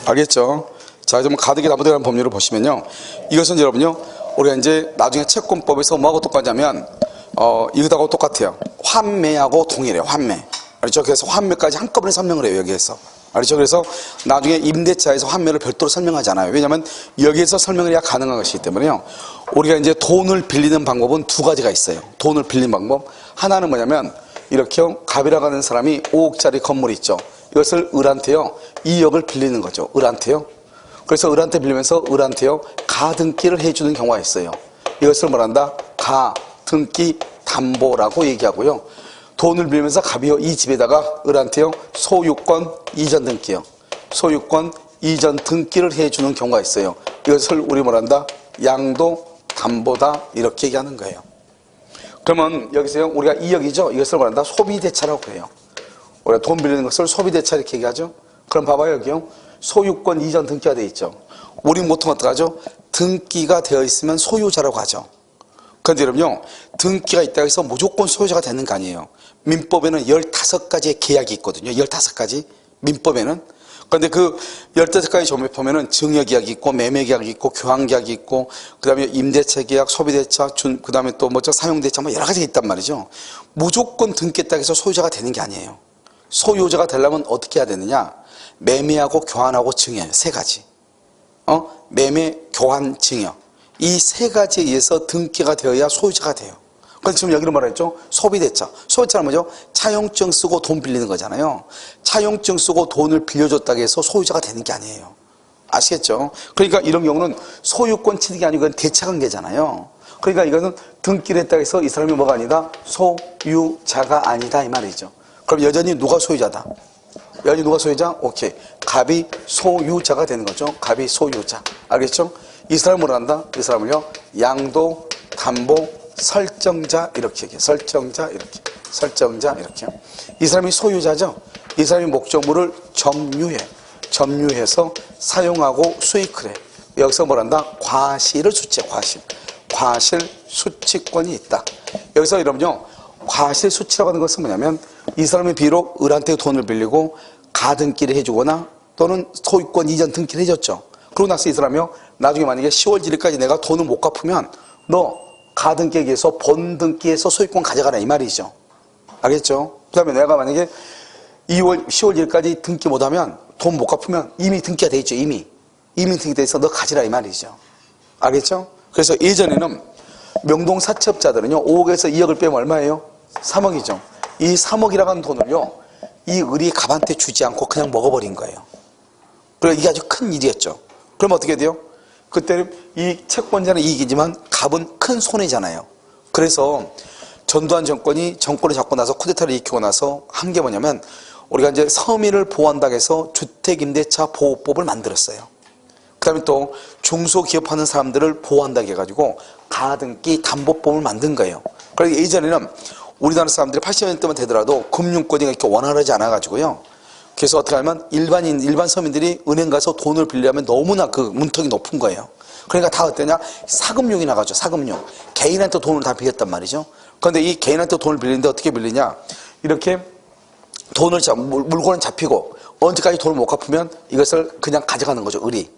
알겠죠? 자, 이제 가등기 담보대라는 법률을 보시면요. 이것은 여러분요, 우리가 이제 나중에 채권법에서 뭐하고 똑같냐면, 이거하고 똑같아요. 환매하고 동일해요, 환매. 알죠? 그래서 환매까지 한꺼번에 설명을 해요, 여기에서. 알죠? 그래서 나중에 임대차에서 환매를 별도로 설명하잖아요. 왜냐면 여기에서 설명을 해야 가능한 것이기 때문에요. 우리가 이제 돈을 빌리는 방법은 두 가지가 있어요. 돈을 빌리는 방법. 하나는 뭐냐면, 이렇게 갑이라고 하는 사람이 5억짜리 건물 있죠. 이것을 을한테요, 2억을 빌리는 거죠. 을한테요. 그래서 을한테 빌리면서 을한테요, 가등기를 해주는 경우가 있어요. 이것을 뭐란다? 가등기 담보라고 얘기하고요. 돈을 빌리면서 갑이요, 이 집에다가 을한테요, 소유권 이전 등기요. 소유권 이전 등기를 해주는 경우가 있어요. 이것을 우리 뭐란다? 양도 담보다 이렇게 얘기하는 거예요. 그러면 여기서요, 우리가 2억이죠? 이것을 뭐란다? 소비대차라고 해요. 우리가 돈 빌리는 것을 소비대차 이렇게 얘기하죠? 그럼 봐봐요, 여기요. 소유권 이전 등기가 되어 있죠. 우리 보통 어떡하죠? 등기가 되어 있으면 소유자라고 하죠. 그런데 여러분요, 등기가 있다고 해서 무조건 소유자가 되는 거 아니에요. 민법에는 15가지의 계약이 있거든요. 15가지. 민법에는. 그런데 그 15가지 조문에 보면은 증여계약이 있고, 매매계약이 있고, 교환계약이 있고, 그 다음에 임대차 계약, 소비대차, 그 다음에 또 뭐죠? 사용대차, 뭐 여러 가지가 있단 말이죠. 무조건 등기했다고 해서 소유자가 되는 게 아니에요. 소유자가 되려면 어떻게 해야 되느냐? 매매하고 교환하고 증여, 세 가지. 매매, 교환, 증여. 이 세 가지에 의해서 등기가 되어야 소유자가 돼요. 그래서 지금 여기는 뭐라 했죠? 소비대차. 소비대차는 뭐죠? 차용증 쓰고 돈 빌리는 거잖아요. 차용증 쓰고 돈을 빌려줬다고 해서 소유자가 되는 게 아니에요. 아시겠죠? 그러니까 이런 경우는 소유권 취득이 아니고 대차관계잖아요. 그러니까 이거는 등기를 했다고 해서 이 사람이 뭐가 아니다? 소유자가 아니다 이 말이죠. 그럼 여전히 누가 소유자다? 여전히 누가 소유자? 오케이. 갑이 소유자가 되는 거죠. 갑이 소유자. 알겠죠? 이 사람을 뭐라 한다? 이 사람을요, 양도 담보 설정자 이렇게 얘기해요. 설정자 이렇게. 설정자 이렇게. 이 사람이 소유자죠. 이 사람이 목적물을 점유해. 점유해서 사용하고 수익을 해. 여기서 뭐라 한다? 과실을 수취해. 과실. 과실 수취권이 있다. 여기서 여러분요, 과실 수취라고 하는 것은 뭐냐면, 이 사람이 비록 을한테 돈을 빌리고 가등기를 해주거나 또는 소유권 이전 등기를 해줬죠. 그러고 나서 이 사람이요, 나중에 만약에 10월 1일까지 내가 돈을 못 갚으면 너 가등기에 의해서 본등기에서 소유권 가져가라 이 말이죠. 알겠죠? 그 다음에 내가 만약에 10월 1일까지 등기 못하면 돈 못 갚으면 이미 등기가 돼 있죠. 이미 등기돼 있어. 너 가지라 이 말이죠. 알겠죠? 그래서 예전에는 명동사채업자들은요, 5억에서 2억을 빼면 얼마예요? 3억이죠. 이 3억이라고 하는 돈을요, 이 을이 갑한테 주지 않고 그냥 먹어버린 거예요. 그래서 이게 아주 큰 일이었죠. 그럼 어떻게 돼요? 그때는 이 채권자는 이익이지만 갑은 큰 손해잖아요. 그래서 전두환 정권이 정권을 잡고 나서 쿠데타를 일으키고 나서 한 게 뭐냐면, 우리가 이제 서민을 보호한다고 해서 주택임대차 보호법을 만들었어요. 그 다음에 또 중소기업하는 사람들을 보호한다고 해가지고 가등기 담보법을 만든 거예요. 그래서 예전에는 우리나라 사람들이 80년대만 되더라도 금융권이 이렇게 원활하지 않아가지고요. 그래서 어떻게 하면 일반 서민들이 은행 가서 돈을 빌리려면 너무나 그 문턱이 높은 거예요. 그러니까 다 어떠냐? 사금융이 나가죠. 사금융. 개인한테 돈을 다 빌렸단 말이죠. 그런데 이 개인한테 돈을 빌리는데 어떻게 빌리냐? 이렇게 물건은 잡히고 언제까지 돈을 못 갚으면 이것을 그냥 가져가는 거죠. 을이.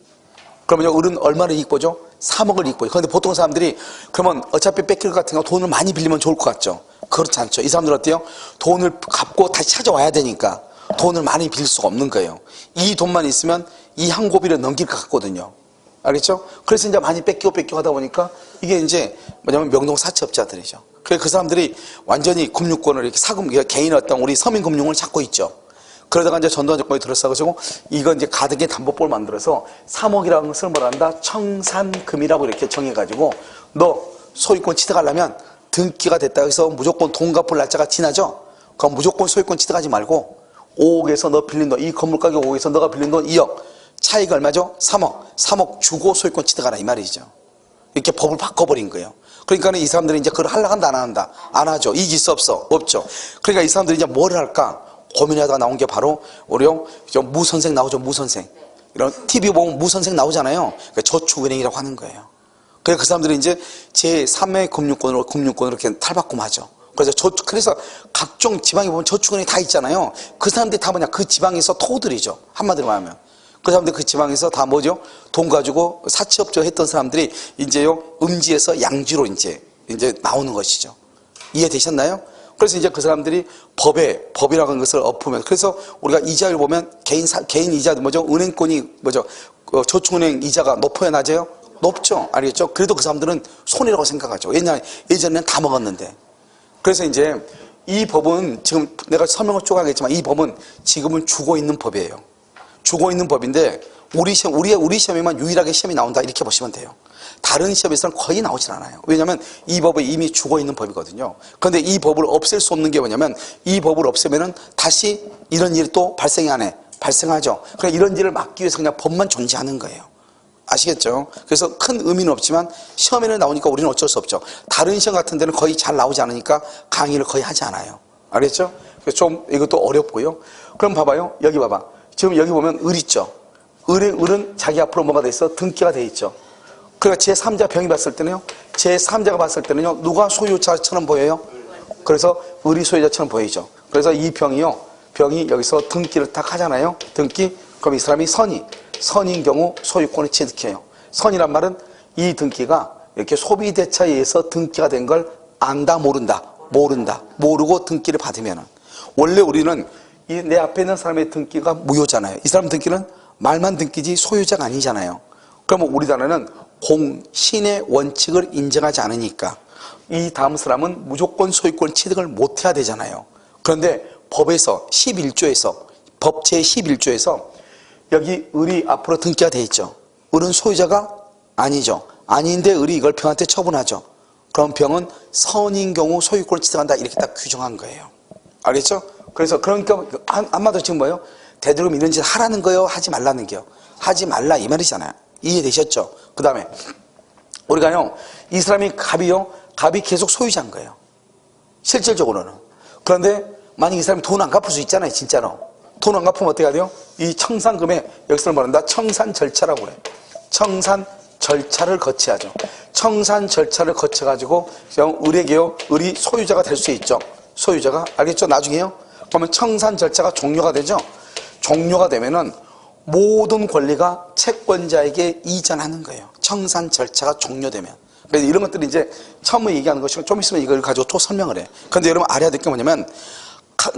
그러면 을은 얼마를 이익 보죠? 3억을 이익 보죠. 그런데 보통 사람들이 그러면 어차피 뺏길 것 같으니까 돈을 많이 빌리면 좋을 것 같죠. 그렇지 않죠. 이 사람들 어때요? 돈을 갚고 다시 찾아와야 되니까 돈을 많이 빌릴 수가 없는 거예요. 이 돈만 있으면 이 한 고비를 넘길 것 같거든요. 알겠죠? 그래서 이제 많이 뺏기고 하다 보니까 이게 이제 뭐냐면 명동사채업자들이죠. 그래서 그 사람들이 완전히 금융권을 이렇게 개인 어떤 우리 서민금융을 찾고 있죠. 그러다가 이제 전두환 정권이 들어서가지고 이건 이제 가등기 담보법을 만들어서 3억이라는 것을 뭐라 한다? 청산금이라고 이렇게 정해가지고 너 소유권 취득하려면 등기가 됐다고 해서 무조건 돈 갚을 날짜가 지나죠? 그럼 무조건 소유권 취득하지 말고 5억에서 너 빌린 돈, 이 건물 가격 5억에서 너가 빌린 돈 2억. 차이가 얼마죠? 3억 주고 소유권 취득하라 이 말이죠. 이렇게 법을 바꿔버린 거예요. 그러니까 이 사람들이 이제 그걸 하려고 한다 안 한다? 안 하죠. 이길 수 없죠. 그러니까 이 사람들이 이제 뭘 할까? 고민하다가 나온 게 바로 우리요, 무 선생 나오죠. 무 선생. 이런 TV 보면 무 선생 나오잖아요. 그러니까 저축은행이라고 하는 거예요. 그래서 그 사람들이 이제 제3의 금융권으로 이렇게 탈바꿈하죠. 그래서 각종 지방에 보면 저축은행이 다 있잖아요. 그 사람들이 다 뭐냐? 그 지방에서 토들이죠. 한마디로 말하면. 그 사람들 그 지방에서 다 뭐죠? 돈 가지고 사채업자 했던 사람들이 이제요, 음지에서 양지로 이제 나오는 것이죠. 이해되셨나요? 그래서 이제 그 사람들이 법이라고 하는 것을 엎으면, 그래서 우리가 이자를 보면 개인 이자도 뭐죠? 은행권이 뭐죠? 저축은행 이자가 높아야 낮아요? 높죠. 알겠죠? 그래도 그 사람들은 손해라고 생각하죠. 예전에는 다 먹었는데. 그래서 이제 이 법은 지금 내가 설명을 쭉 하겠지만 이 법은 지금은 죽어 있는 법이에요. 죽어 있는 법인데 우리 시험에만 유일하게 시험이 나온다 이렇게 보시면 돼요. 다른 시험에서는 거의 나오질 않아요. 왜냐하면 이 법은 이미 죽어 있는 법이거든요. 그런데 이 법을 없앨 수 없는 게 뭐냐면 이 법을 없애면은 다시 이런 일이 또 발생이 안 해. 발생하죠. 그러니까 이런 일을 막기 위해서 그냥 법만 존재하는 거예요. 아시겠죠? 그래서 큰 의미는 없지만 시험에는 나오니까 우리는 어쩔 수 없죠. 다른 시험 같은 데는 거의 잘 나오지 않으니까 강의를 거의 하지 않아요. 알겠죠? 그래서 좀 이것도 어렵고요. 그럼 봐봐요. 여기 봐봐. 지금 여기 보면 을 있죠. 을은 자기 앞으로 뭐가 돼 있어? 등기가 돼 있죠. 그러니까 제3자 병이 봤을 때는요. 제3자가 봤을 때는요. 누가 소유자처럼 보여요? 그래서 을이 소유자처럼 보이죠. 그래서 이 병이 여기서 등기를 딱 하잖아요. 등기. 그럼 이 사람이 선인 경우 소유권을 취득해요. 선이란 말은 이 등기가 이렇게 소비대차에 의해서 등기가 된 걸 안다, 모르고 등기를 받으면은 원래 우리는 내 앞에 있는 사람의 등기가 무효잖아요. 이 사람 등기는 말만 등기지 소유자가 아니잖아요. 그러면 우리나라는 공신의 원칙을 인정하지 않으니까 이 다음 사람은 무조건 소유권 취득을 못해야 되잖아요. 그런데 법에서 11조에서 법 제11조에서 여기 을이 앞으로 등기가 돼 있죠. 을은 소유자가 아니죠. 아닌데 을이 이걸 병한테 처분하죠. 그럼 병은 선인 경우 소유권을 취득한다 이렇게 딱 규정한 거예요. 알겠죠? 그래서 그러니까 한마디로 지금 뭐예요? 되도록이면 이런 짓 하라는 거요? 하지 말라는 게요? 하지 말라 이 말이잖아요. 이해되셨죠? 그 다음에 우리가요 이 사람이 갑이 계속 소유자인 거예요. 실질적으로는. 그런데 만약 이 사람이 돈 안 갚을 수 있잖아요. 진짜로. 돈 안 갚으면 어떻게 해야 돼요? 이 청산금에 여기서 말한다. 청산 절차라고 그래. 청산 절차를 거쳐야죠. 청산 절차를 거쳐가지고 을에게요. 을이 소유자가 될 수 있죠. 소유자가. 알겠죠? 나중에요. 그러면 청산 절차가 종료가 되죠. 종료가 되면은 모든 권리가 채권자에게 이전하는 거예요. 청산 절차가 종료되면. 그래서 이런 것들이 이제 처음 얘기하는 것이고 좀 있으면 이걸 가지고 또 설명을 해. 그런데 여러분 알아야 될 게 뭐냐면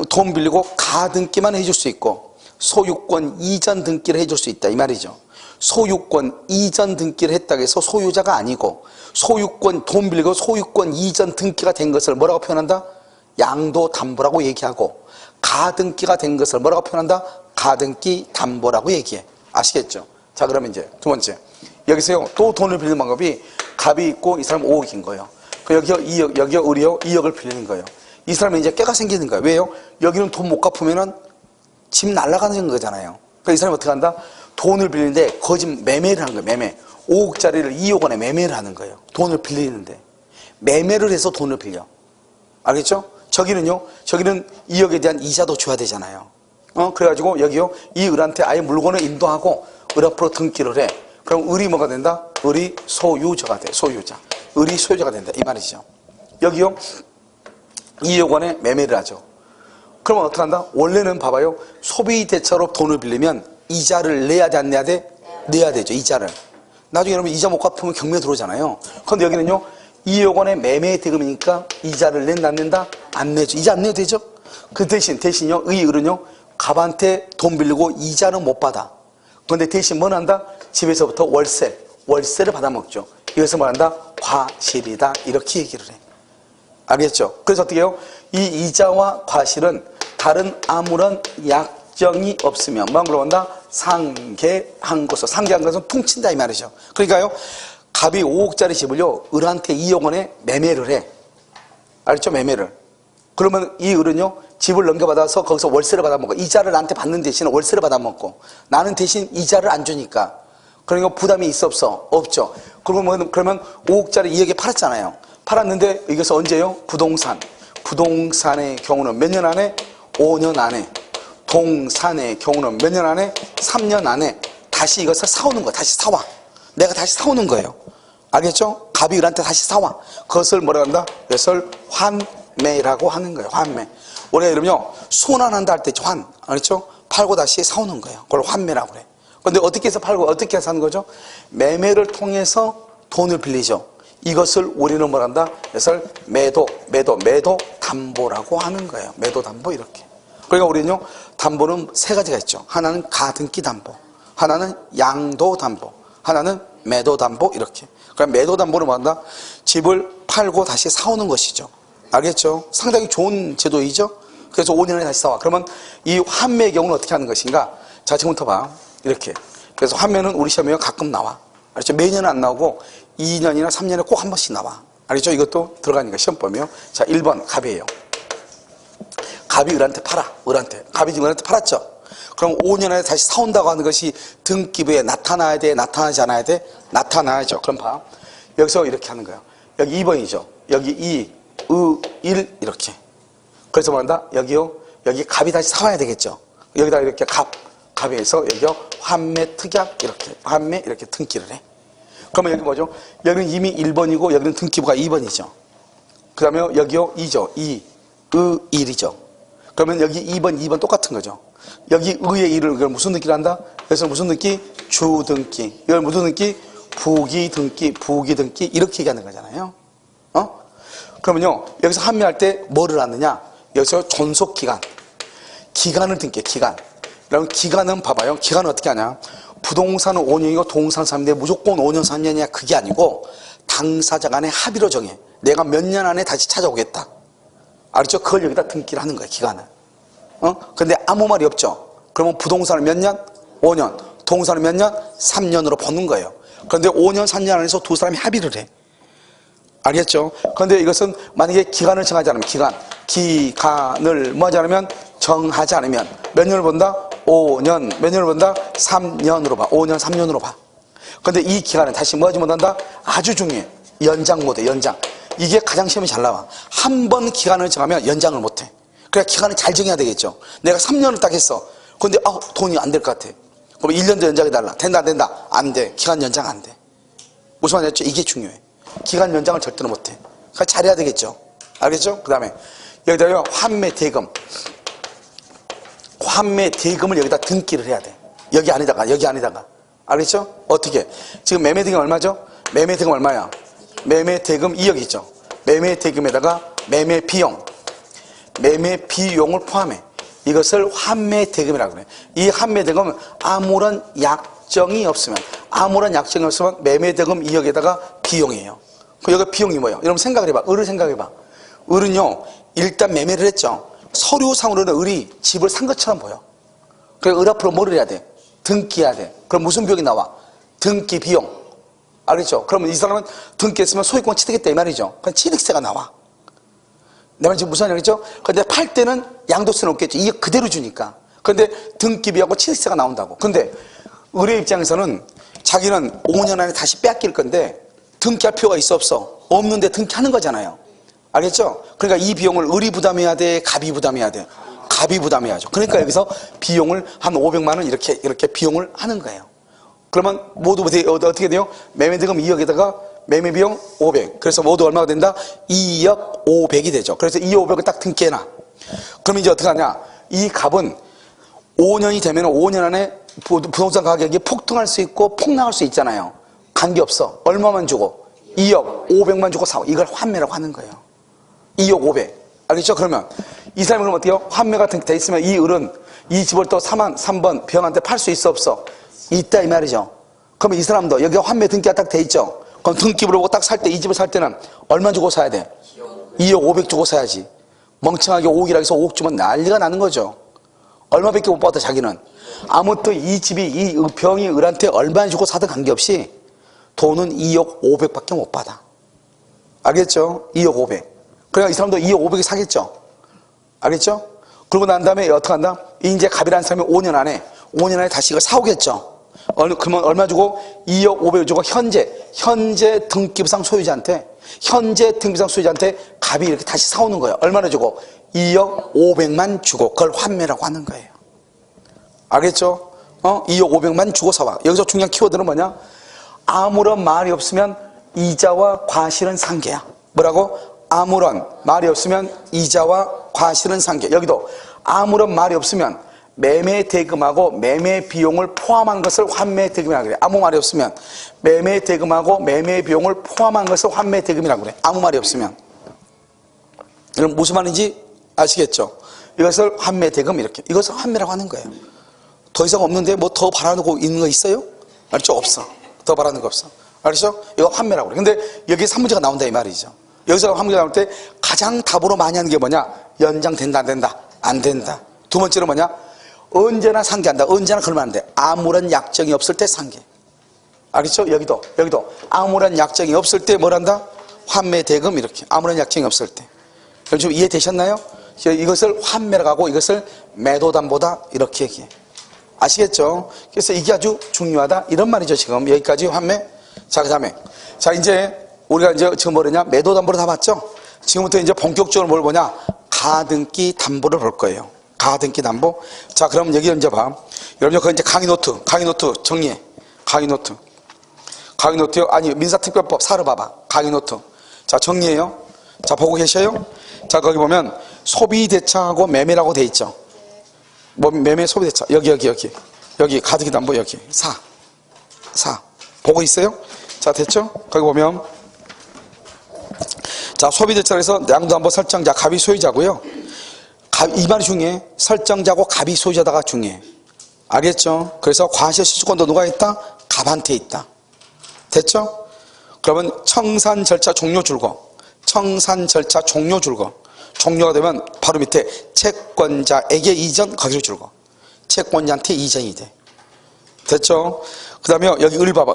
돈 빌리고 가등기만 해줄 수 있고 소유권 이전 등기를 해줄 수 있다 이 말이죠. 소유권 이전 등기를 했다고 해서 소유자가 아니고 소유권 돈 빌리고 소유권 이전 등기가 된 것을 뭐라고 표현한다? 양도담보라고 얘기하고 가등기가 된 것을 뭐라고 표현한다? 가등기 담보라고 얘기해. 아시겠죠? 자 그러면 이제 두 번째 여기서요 또 돈을 빌리는 방법이 갑이 있고 이 사람 5억인 거예요. 여기요 2억 여기요 을이요 2억을 빌리는 거예요. 이 사람은 이제 깨가 생기는 거예요. 왜요? 여기는 돈 못 갚으면은 집 날아가는 거잖아요. 그러니까 이 사람이 어떻게 한다? 돈을 빌리는데 거짓 매매를 하는 거예요. 매매. 5억짜리를 2억 원에 매매를 하는 거예요. 돈을 빌리는데 매매를 해서 돈을 빌려. 알겠죠? 저기는 2억에 대한 이자도 줘야 되잖아요. 그래가지고 여기요 이 을한테 아예 물건을 인도하고 을 앞으로 등기를 해. 그럼 을이 뭐가 된다? 을이 소유자가 돼. 소유자. 을이 소유자가 된다 이 말이죠. 여기요 2억 원에 매매를 하죠. 그러면 어떻게 한다? 원래는 봐봐요. 소비대차로 돈을 빌리면 이자를 내야 돼, 안 내야 돼? 내야 되죠, 이자를. 나중에 여러분 이자 못 갚으면 경매 들어오잖아요. 그런데 여기는요, 2억 원의 매매 대금이니까 이자를 낸다, 안 낸다? 안 내죠. 이자 안 내도 되죠? 그 대신요, 의 을은요, 갑한테 돈 빌리고 이자는 못 받아. 그런데 대신 뭐 한다? 집에서부터 월세를 받아먹죠. 이것을 말한다? 과실이다. 이렇게 얘기를 해. 알겠죠? 그래서 어떻게 해요? 이 이자와 과실은 다른 아무런 약정이 없으면 뭐라고 한다? 상계한 것으로. 상계한 것은 퉁친다 이 말이죠. 그러니까요 갑이 5억짜리 집을요 을한테 2억 원에 매매를 해. 알겠죠? 매매를. 그러면 이 을은요 집을 넘겨받아서 거기서 월세를 받아먹고 이자를 나한테 받는 대신 월세를 받아먹고 나는 대신 이자를 안 주니까 그러니까 부담이 있어 없어? 없죠. 그러면 5억짜리 2억에 팔았잖아요. 팔았는데 이것은 언제요? 부동산의 경우는 몇 년 안에? 5년 안에. 동산의 경우는 몇 년 안에? 3년 안에 다시 이것을 사오는 거야. 다시 사와. 내가 다시 사오는 거예요. 알겠죠? 갑이 을한테 다시 사와. 그것을 뭐라 한다? 이것을 환매라고 하는 거예요. 환매. 우리가 이러면요 순환한다 할 때 알겠죠? 팔고 다시 사오는 거예요. 그걸 환매라고 그래. 근데 어떻게 해서 팔고 어떻게 해서 하는 거죠? 매매를 통해서 돈을 빌리죠. 이것을 우리는 뭐란다? 그래서 매도 담보라고 하는 거예요. 매도 담보 이렇게. 그러니까 우리는요, 담보는 세 가지가 있죠. 하나는 가등기 담보, 하나는 양도 담보, 하나는 매도 담보 이렇게. 그럼 매도 담보는 뭐한다? 집을 팔고 다시 사오는 것이죠. 알겠죠? 상당히 좋은 제도이죠. 그래서 5년에 다시 사와. 그러면 이 환매의 경우는 어떻게 하는 것인가? 자, 지금부터 봐. 이렇게. 그래서 환매는 우리 시험에 가끔 나와. 알겠죠? 매년 안 나오고 2년이나 3년에 꼭 한 번씩 나와. 알겠죠? 이것도 들어가니까 시험 보면. 자, 1번 갑이에요. 갑이 을한테 팔아. 을한테. 갑이 지금 을한테 팔았죠? 그럼 5년 안에 다시 사온다고 하는 것이 등기부에 나타나야 돼? 나타나지 않아야 돼? 나타나야죠. 그럼 봐. 여기서 이렇게 하는 거예요. 여기 2번이죠. 여기 2, 1 이렇게. 그래서 뭐한다? 여기요. 여기 갑이 다시 사와야 되겠죠. 여기다 이렇게 갑에서 여기요. 환매 특약 이렇게. 환매 이렇게 등기를 해. 그러면 여기 뭐죠? 여기는 이미 1번이고 여기는 등기부가 2번이죠. 그 다음에 여기요. 2죠. 2, 1이죠. 그러면 여기 2번 똑같은 거죠. 여기 의의 일을 이걸 무슨 등기를 한다? 그래서 무슨 등기? 주등기. 이걸 무슨 등기? 부기등기, 부기등기 이렇게 얘기하는 거잖아요. 그러면요, 여기서 환매할 때 뭐를 하느냐? 여기서 존속기간, 기간을 등기해. 기간. 그럼 기간은 봐봐요. 기간은 어떻게 하냐? 부동산은 5년이고 동산 3년인데 무조건 5년 3년이야. 그게 아니고 당사자 간의 합의로 정해. 내가 몇 년 안에 다시 찾아오겠다. 알았죠? 그걸 여기다 등기를 하는 거야. 기간을. 근데 아무 말이 없죠. 그러면 부동산을 몇 년? 5년. 동산을 몇 년? 3년으로 보는 거예요. 그런데 5년, 3년 안에서 두 사람이 합의를 해. 알겠죠? 그런데 이것은 만약에 기간을 정하지 않으면, 기간을 뭐 하지 않으면, 정하지 않으면, 몇 년을 본다? 5년. 몇 년을 본다? 3년으로 봐. 5년, 3년으로 봐. 그런데 이 기간은 다시 뭐 하지 못한다? 아주 중요해. 연장 못해, 연장. 이게 가장 시험이 잘 나와. 한 번 기간을 정하면 연장을 못해. 그래, 기간을 잘 정해야 되겠죠. 내가 3년을 딱 했어. 근데, 돈이 안 될 것 같아. 그럼 1년 더 연장해달라. 된다, 안 된다? 안 돼. 기간 연장 안 돼. 무슨 말이었죠? 이게 중요해. 기간 연장을 절대로 못해. 그러니까 잘해야 되겠죠. 알겠죠? 그 다음에, 여기다가 환매 대금. 환매 대금을 여기다 등기를 해야 돼. 여기 아니다가. 알겠죠? 어떻게? 지금 매매 대금 얼마죠? 매매 대금 얼마야? 매매 대금 2억이죠. 매매 대금에다가 매매 비용을 포함해. 이것을 환매 대금이라고 그래. 이 환매 대금은 아무런 약정이 없으면 매매 대금 2억에다가 비용이에요. 그럼 여기 비용이 뭐예요? 여러분 생각을 해봐. 을을 생각해봐. 을은요, 일단 매매를 했죠. 서류상으로는 을이 집을 산 것처럼 보여. 그러니까 을 앞으로 뭐를 해야 돼? 등기해야 돼. 그럼 무슨 비용이 나와? 등기 비용. 알겠죠? 그러면 이 사람은 등기했으면 소유권 취득했다 이 말이죠. 그럼 취득세가 나와. 내 말 지금 무슨 말이죠? 근데 팔 때는 양도세는 없겠죠. 이게 그대로 주니까. 근데 등기비하고 취득세가 나온다고. 근데 을의 입장에서는 자기는 5년 안에 다시 뺏길 건데 등기할 필요가 있어 없어? 없는데 등기하는 거잖아요. 알겠죠? 그러니까 이 비용을 을이 부담해야 돼? 갑이 부담해야 돼? 갑이 부담해야죠. 그러니까 여기서 비용을 한 500만 원 이렇게 비용을 하는 거예요. 그러면 모두 어떻게 돼요? 매매대금 2억에다가 매매비용 500. 그래서 모두 얼마가 된다? 2억 500이 되죠. 그래서 2억 500을 딱 등기해놔. 그럼 이제 어떻게 하냐? 이 갑은 5년이 되면 5년 안에 부동산 가격이 폭등할 수 있고 폭락할 수 있잖아요. 관계없어. 얼마만 주고? 2억 500만 주고 사고. 이걸 환매라고 하는 거예요. 2억 500. 알겠죠? 그러면 이 사람이 그럼 어떻게 해요? 환매 같은 게 돼 있으면 이 을은 이 집을 또 3번 병한테 팔 수 있어 없어? 있다 이 말이죠. 그러면 이 사람도 여기가 환매 등기가 딱 돼 있죠. 그럼 등기부를 보고 딱 살 때 이 집을 살 때는 얼마 주고 사야 돼? 2억 500 주고 사야지. 멍청하게 5억이라 해서 5억 주면 난리가 나는 거죠. 얼마밖에 못 받아 자기는. 아무튼 이 집이 이 병이 을한테 얼마 주고 사든 관계없이 돈은 2억 500밖에 못 받아. 알겠죠? 2억 500. 그러니까 이 사람도 2억 500이 사겠죠. 알겠죠? 그러고 난 다음에 어떻게 한다? 이제 갑이라는 사람이 5년 안에 다시 이걸 사오겠죠. 그러면 얼마 주고? 2억 500 주고 현재 등기부상 소유자한테 갑이 이렇게 다시 사오는 거예요. 얼마나 주고? 2억 500만 주고 그걸 환매라고 하는 거예요. 알겠죠? 2억 500만 주고 사와. 여기서 중요한 키워드는 뭐냐? 아무런 말이 없으면 이자와 과실은 상계야. 뭐라고? 아무런 말이 없으면 이자와 과실은 상계. 여기도 아무런 말이 없으면 매매 대금하고 매매 비용을 포함한 것을 환매 대금이라고 그래. 아무 말이 없으면 매매 대금하고 매매 비용을 포함한 것을 환매 대금이라고 그래. 아무 말이 없으면. 이건 무슨 말인지 아시겠죠? 이것을 환매 대금 이렇게. 이것을 환매라고 하는 거예요. 더 이상 없는데 뭐 더 바라고 있는 거 있어요? 알죠? 없어. 더 바라는 거 없어. 알죠? 이거 환매라고 그래. 근데 여기에 3문제가 나온다 이 말이죠. 여기서 한 문제 나올 때 가장 답으로 많이 하는 게 뭐냐? 연장된다 안 된다? 안 된다. 두 번째로 뭐냐? 언제나 상계한다. 언제나 그러면 안 돼. 아무런 약정이 없을 때 상계. 알겠죠? 여기도 아무런 약정이 없을 때 뭘한다? 환매 대금 이렇게. 아무런 약정이 없을 때. 그럼 좀 이해되셨나요? 이것을 환매라고 하고 이것을 매도담보다 이렇게 얘기해. 아시겠죠? 그래서 이게 아주 중요하다 이런 말이죠. 지금 여기까지 환매. 자, 그 다음에 자 이제 우리가 이제 지금 뭐냐? 매도담보를 다 봤죠? 지금부터 이제 본격적으로 뭘 보냐? 가등기 담보를 볼 거예요. 가등기 담보. 자, 그럼 여기 이제 봐. 여러분, 그거 이제 강의 노트 정리해. 강의 노트요? 아니, 민사특별법 사러 봐봐. 강의 노트. 자, 정리해요. 자, 보고 계셔요? 자, 거기 보면 소비대차하고 매매라고 돼 있죠. 뭐, 매매 소비대차. 여기 가등기 담보 여기. 사. 보고 있어요? 자, 됐죠? 거기 보면. 자, 소비대차에서 양도담보 설정자, 갑이 소유자고요. 이 말이 중요해. 설정자고 갑이 소유자다가 중요해. 알겠죠? 그래서 과세 수수권도 누가 있다? 갑한테 있다. 됐죠? 그러면 청산 절차 종료 줄거. 종료가 되면 바로 밑에 채권자에게 이전 거기로 줄거. 채권자한테 이전이 돼. 됐죠? 그 다음에 여기 을 봐봐.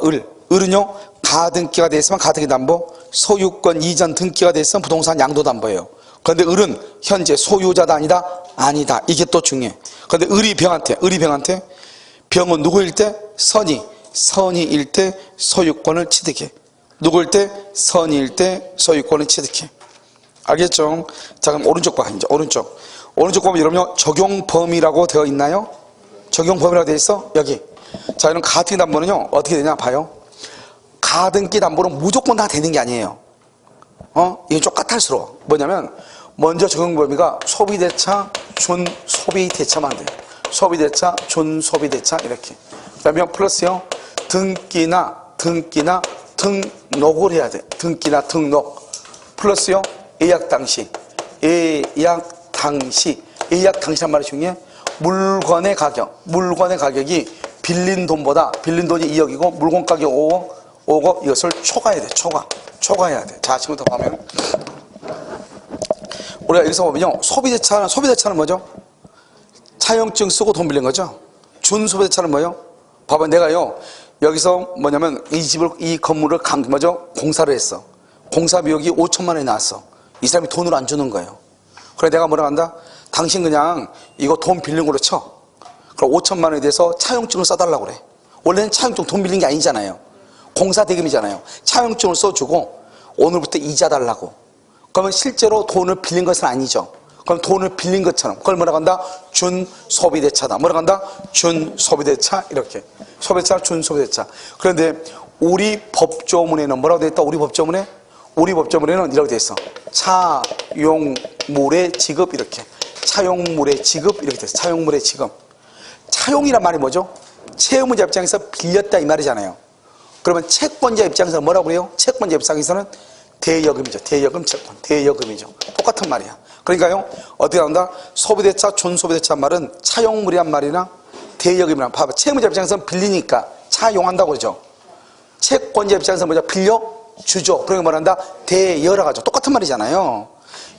을은요 가등기가 돼 있으면 가등기 담보, 소유권 이전 등기가 돼 있으면 부동산 양도 담보예요. 그런데 을은 현재 소유자다 아니다. 이게 또 중요해. 그런데 을이 병한테 병은 누구일 때? 선의일 때 소유권을 취득해. 누구일 때? 선의일 때 소유권을 취득해. 알겠죠? 자, 그럼 오른쪽 봐. 이제 오른쪽 보면 여러분 적용 범위라고 되어 있나요? 적용 범위라고 되어 있어? 여기. 자, 이런 가등기 담보는요 어떻게 되냐 봐요. 가등기 담보는 무조건 다 되는 게 아니에요. 이게 좀 까탈스러워. 뭐냐면 먼저 적용 범위가 소비대차, 준소비대차만 돼요. 소비대차, 준소비대차 이렇게. 그다음에 플러스요 등기나 등록을 해야 돼. 등기나 등록 플러스요 예약 당시 예약 당시란 말이 중요해. 물건의 가격이 빌린 돈이 2억이고 물건 가격 5억 이것을 초과해야 돼. 초과해야 돼. 자, 지금부터 보면 우리가 여기서 보면요 소비대차는 뭐죠? 차용증 쓰고 돈 빌린 거죠. 준소비대차는 뭐예요? 봐봐, 내가요 여기서 뭐냐면 이 건물을 공사를 했어. 공사 비용이 5천만 원이 나왔어. 이 사람이 돈을 안 주는 거예요. 그래 내가 뭐라 한다? 당신 그냥 이거 돈 빌린 걸로 쳐. 그럼 5천만 원에 대해서 차용증을 써달라고 그래. 원래는 차용증 돈 빌린 게 아니잖아요. 공사 대금이잖아요. 차용증을 써주고 오늘부터 이자 달라고. 그러면 실제로 돈을 빌린 것은 아니죠. 그럼 돈을 빌린 것처럼 그걸 뭐라고 한다? 준소비대차다. 뭐라고 한다? 준소비대차 이렇게. 소비대차, 준소비대차. 그런데 우리 법조문에는 뭐라고 되어 있다? 우리 법조문에는 이렇게 되어 있어. 차용물의 지급 이렇게. 차용물의 지급 이렇게 되어 있어. 차용물의 지급. 차용이란 말이 뭐죠? 채무자 입장에서 빌렸다 이 말이잖아요. 그러면 채권자 입장에서 뭐라고 그래요? 채권자 입장에서는 대여금이죠. 대여금 채권. 대여금이죠. 똑같은 말이야. 그러니까요, 어떻게 나온다? 소비대차, 준소비대차 말은 차용물이란 말이나 대여금이란 봐봐. 채무자 입장에서는 빌리니까 차용한다고 그러죠. 채권자 입장에서 뭐죠? 빌려주죠. 그러니까 뭐란다? 대여라고 하죠. 똑같은 말이잖아요.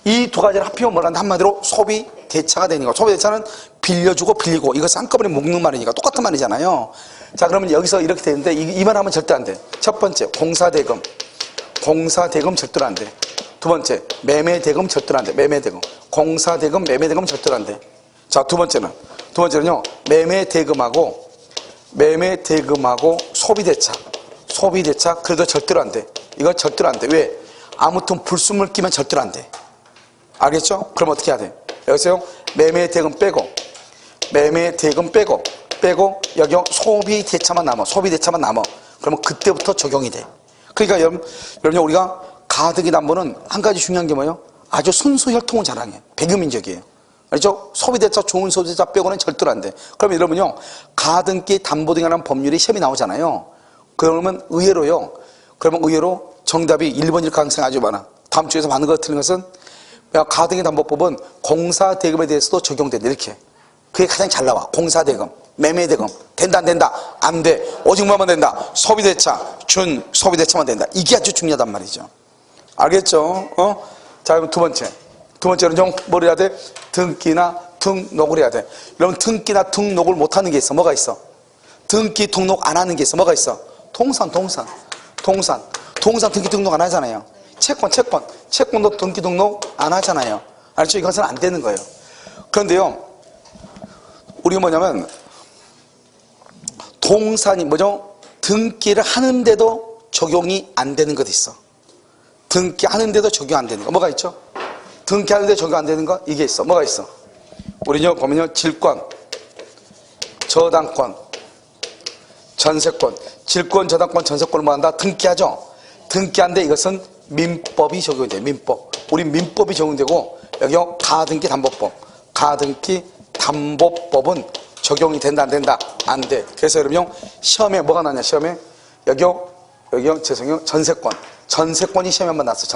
이 두 가지를 합치면 뭐란다? 한마디로 소비대차가 되는 거. 소비대차는 빌려주고 빌리고 이것을 한꺼번에 묶는 말이니까 똑같은 말이잖아요. 자, 그러면 여기서 이렇게 되는데 이 말 하면 절대 안 돼. 첫 번째, 공사대금 절대로 안 돼. 두 번째, 매매대금 절대로 안 돼. 매매대금. 공사대금, 매매대금 절대로 안 돼. 자, 두 번째는요, 매매대금하고 소비대차, 그래도 절대로 안 돼. 이건 절대로 안 돼. 왜? 아무튼 불순물 끼면 절대로 안 돼. 알겠죠? 그럼 어떻게 해야 돼? 여기서요, 매매대금 빼고, 여기 소비대차만 남아. 그러면 그때부터 적용이 돼. 그러니까 여러분 우리가 가등기 담보는 한 가지 중요한 게 뭐예요? 아주 순수 혈통을 자랑해. 배경민족이에요. 알죠? 소비대차, 좋은 소비대차 빼고는 절대로 안 돼. 그러면 여러분요, 가등기 담보등이라는 법률이 시험이 나오잖아요. 그러면 의외로요, 정답이 1번일 가능성이 아주 많아. 다음 주에서 받는 거 틀린 것은 가등기 담보법은 공사대금에 대해서도 적용된다. 이렇게. 그게 가장 잘 나와. 공사대금, 매매대금. 된다, 안 된다? 안 돼. 오직 뭐만 된다? 소비대차, 준 소비대차만 된다. 이게 아주 중요하단 말이죠. 알겠죠? 자, 그럼 두 번째는 좀 뭘 해야 돼? 등기나 등록을 해야 돼. 여러분, 등기나 등록을 못 하는 게 있어. 뭐가 있어? 등기 등록 안 하는 게 있어. 뭐가 있어? 동산 등기 등록 안 하잖아요. 채권도 등기 등록 안 하잖아요. 알죠? 이것은 안 되는 거예요. 그런데요, 우리가 뭐냐면, 동산이 뭐죠? 등기를 하는데도 적용이 안 되는 것도 있어. 등기하는데도 적용 안 되는 거. 뭐가 있죠? 등기하는데 적용 안 되는 거? 이게 있어. 뭐가 있어? 우리요, 보면요, 질권, 저당권, 전세권. 질권, 저당권, 전세권을 뭐 한다? 등기하죠? 등기하는데 이것은 민법이 적용이 돼요. 민법. 우리 민법이 적용되고, 여기요, 가등기 담보법. 가등기 담보법은 적용이 된다, 안 된다? 안 돼. 그래서 여러분요, 시험에 뭐가 나냐, 시험에? 여기요, 죄송해요, 전세권이 시험에 한번 났어.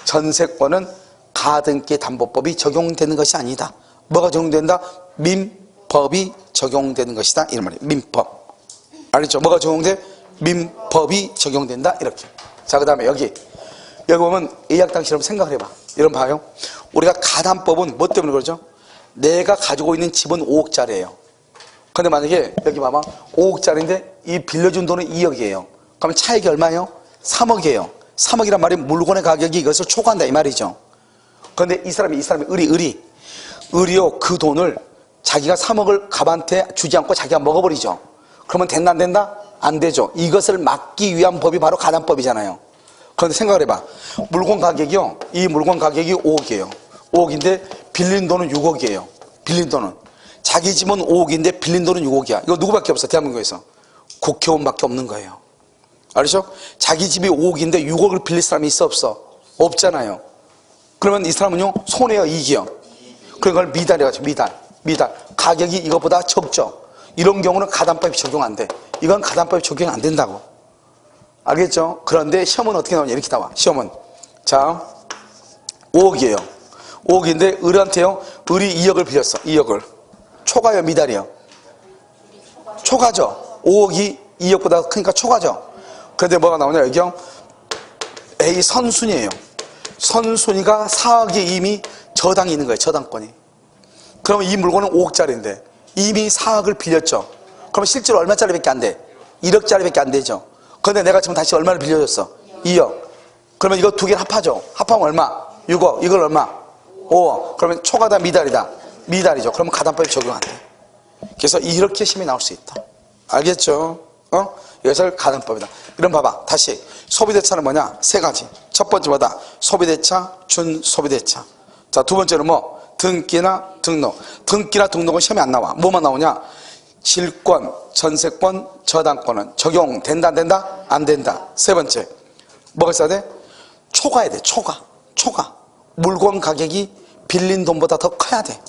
전세권은 가등기 담보법이 적용되는 것이 아니다. 뭐가 적용된다? 민법이 적용되는 것이다. 이런 말이에요. 민법. 알겠죠? 뭐가 적용돼? 민법이 적용된다. 이렇게. 자, 그 다음에 여기 보면 예약 당시 여러분 생각을 해봐. 여러분 봐요. 우리가 가담법은 뭐 때문에 그러죠? 내가 가지고 있는 집은 5억짜리예요. 근데 만약에 여기 봐봐. 5억짜리인데 이 빌려준 돈은 2억이에요. 그러면 차익이 얼마예요? 3억이에요. 3억이란 말이 물건의 가격이 이것을 초과한다 이 말이죠. 그런데 이 사람이 의리요, 그 돈을 자기가 3억을 갑한테 주지 않고 자기가 먹어버리죠. 그러면 된다, 안 된다? 안 되죠. 이것을 막기 위한 법이 바로 가담법이잖아요. 그런데 생각을 해봐. 물건 가격이요, 이 물건 가격이 5억이에요. 5억인데 빌린 돈은 6억이에요. 빌린 돈은. 자기 집은 5억인데 빌린 돈은 6억이야. 이거 누구밖에 없어, 대한민국에서? 국회의원밖에 없는 거예요. 알죠? 자기 집이 5억인데 6억을 빌릴 사람이 있어, 없어? 없잖아요. 그러면 이 사람은요, 손해요, 이익이요? 그걸 미달이라고 하죠. 미달. 가격이 이것보다 적죠. 이런 경우는 가담법이 적용 안 돼. 이건 가담법이 적용 안 된다고. 알겠죠? 그런데 시험은 어떻게 나오냐, 이렇게 나와. 시험은. 자, 5억이에요. 5억인데 을한테요, 을이 2억을 빌렸어. 2억을. 초과요, 미달이요? 초과죠. 5억이 2억보다 크니까 초과죠. 그런데 뭐가 나오냐, 여기요? A 선순이에요. 선순위가 4억이 이미 저당이 있는 거예요. 저당권이. 그러면 이 물건은 5억짜리인데 이미 4억을 빌렸죠. 그럼 실제로 얼마짜리밖에 안 돼? 1억짜리밖에 안 되죠. 그런데 내가 지금 다시 얼마를 빌려줬어? 2억. 그러면 이거 두 개를 합하죠. 합하면 얼마? 6억. 이걸 얼마? 5억. 그러면 초과다, 미달이다? 미달이죠. 그러면 가담법이 적용 안 돼. 그래서 이렇게 시험이 나올 수 있다. 알겠죠? 이것을 가담법이다. 그럼 봐봐. 다시. 소비대차는 뭐냐? 세 가지. 첫 번째 뭐다? 소비대차, 준소비대차. 자, 두 번째는 뭐? 등기나 등록. 등기나 등록은 시험에 안 나와. 뭐만 나오냐? 질권, 전세권, 저당권은 적용된다, 안 된다? 안 된다. 세 번째. 뭐가 있어야 돼? 초과해야 돼. 초과. 물건 가격이 빌린 돈보다 더 커야 돼.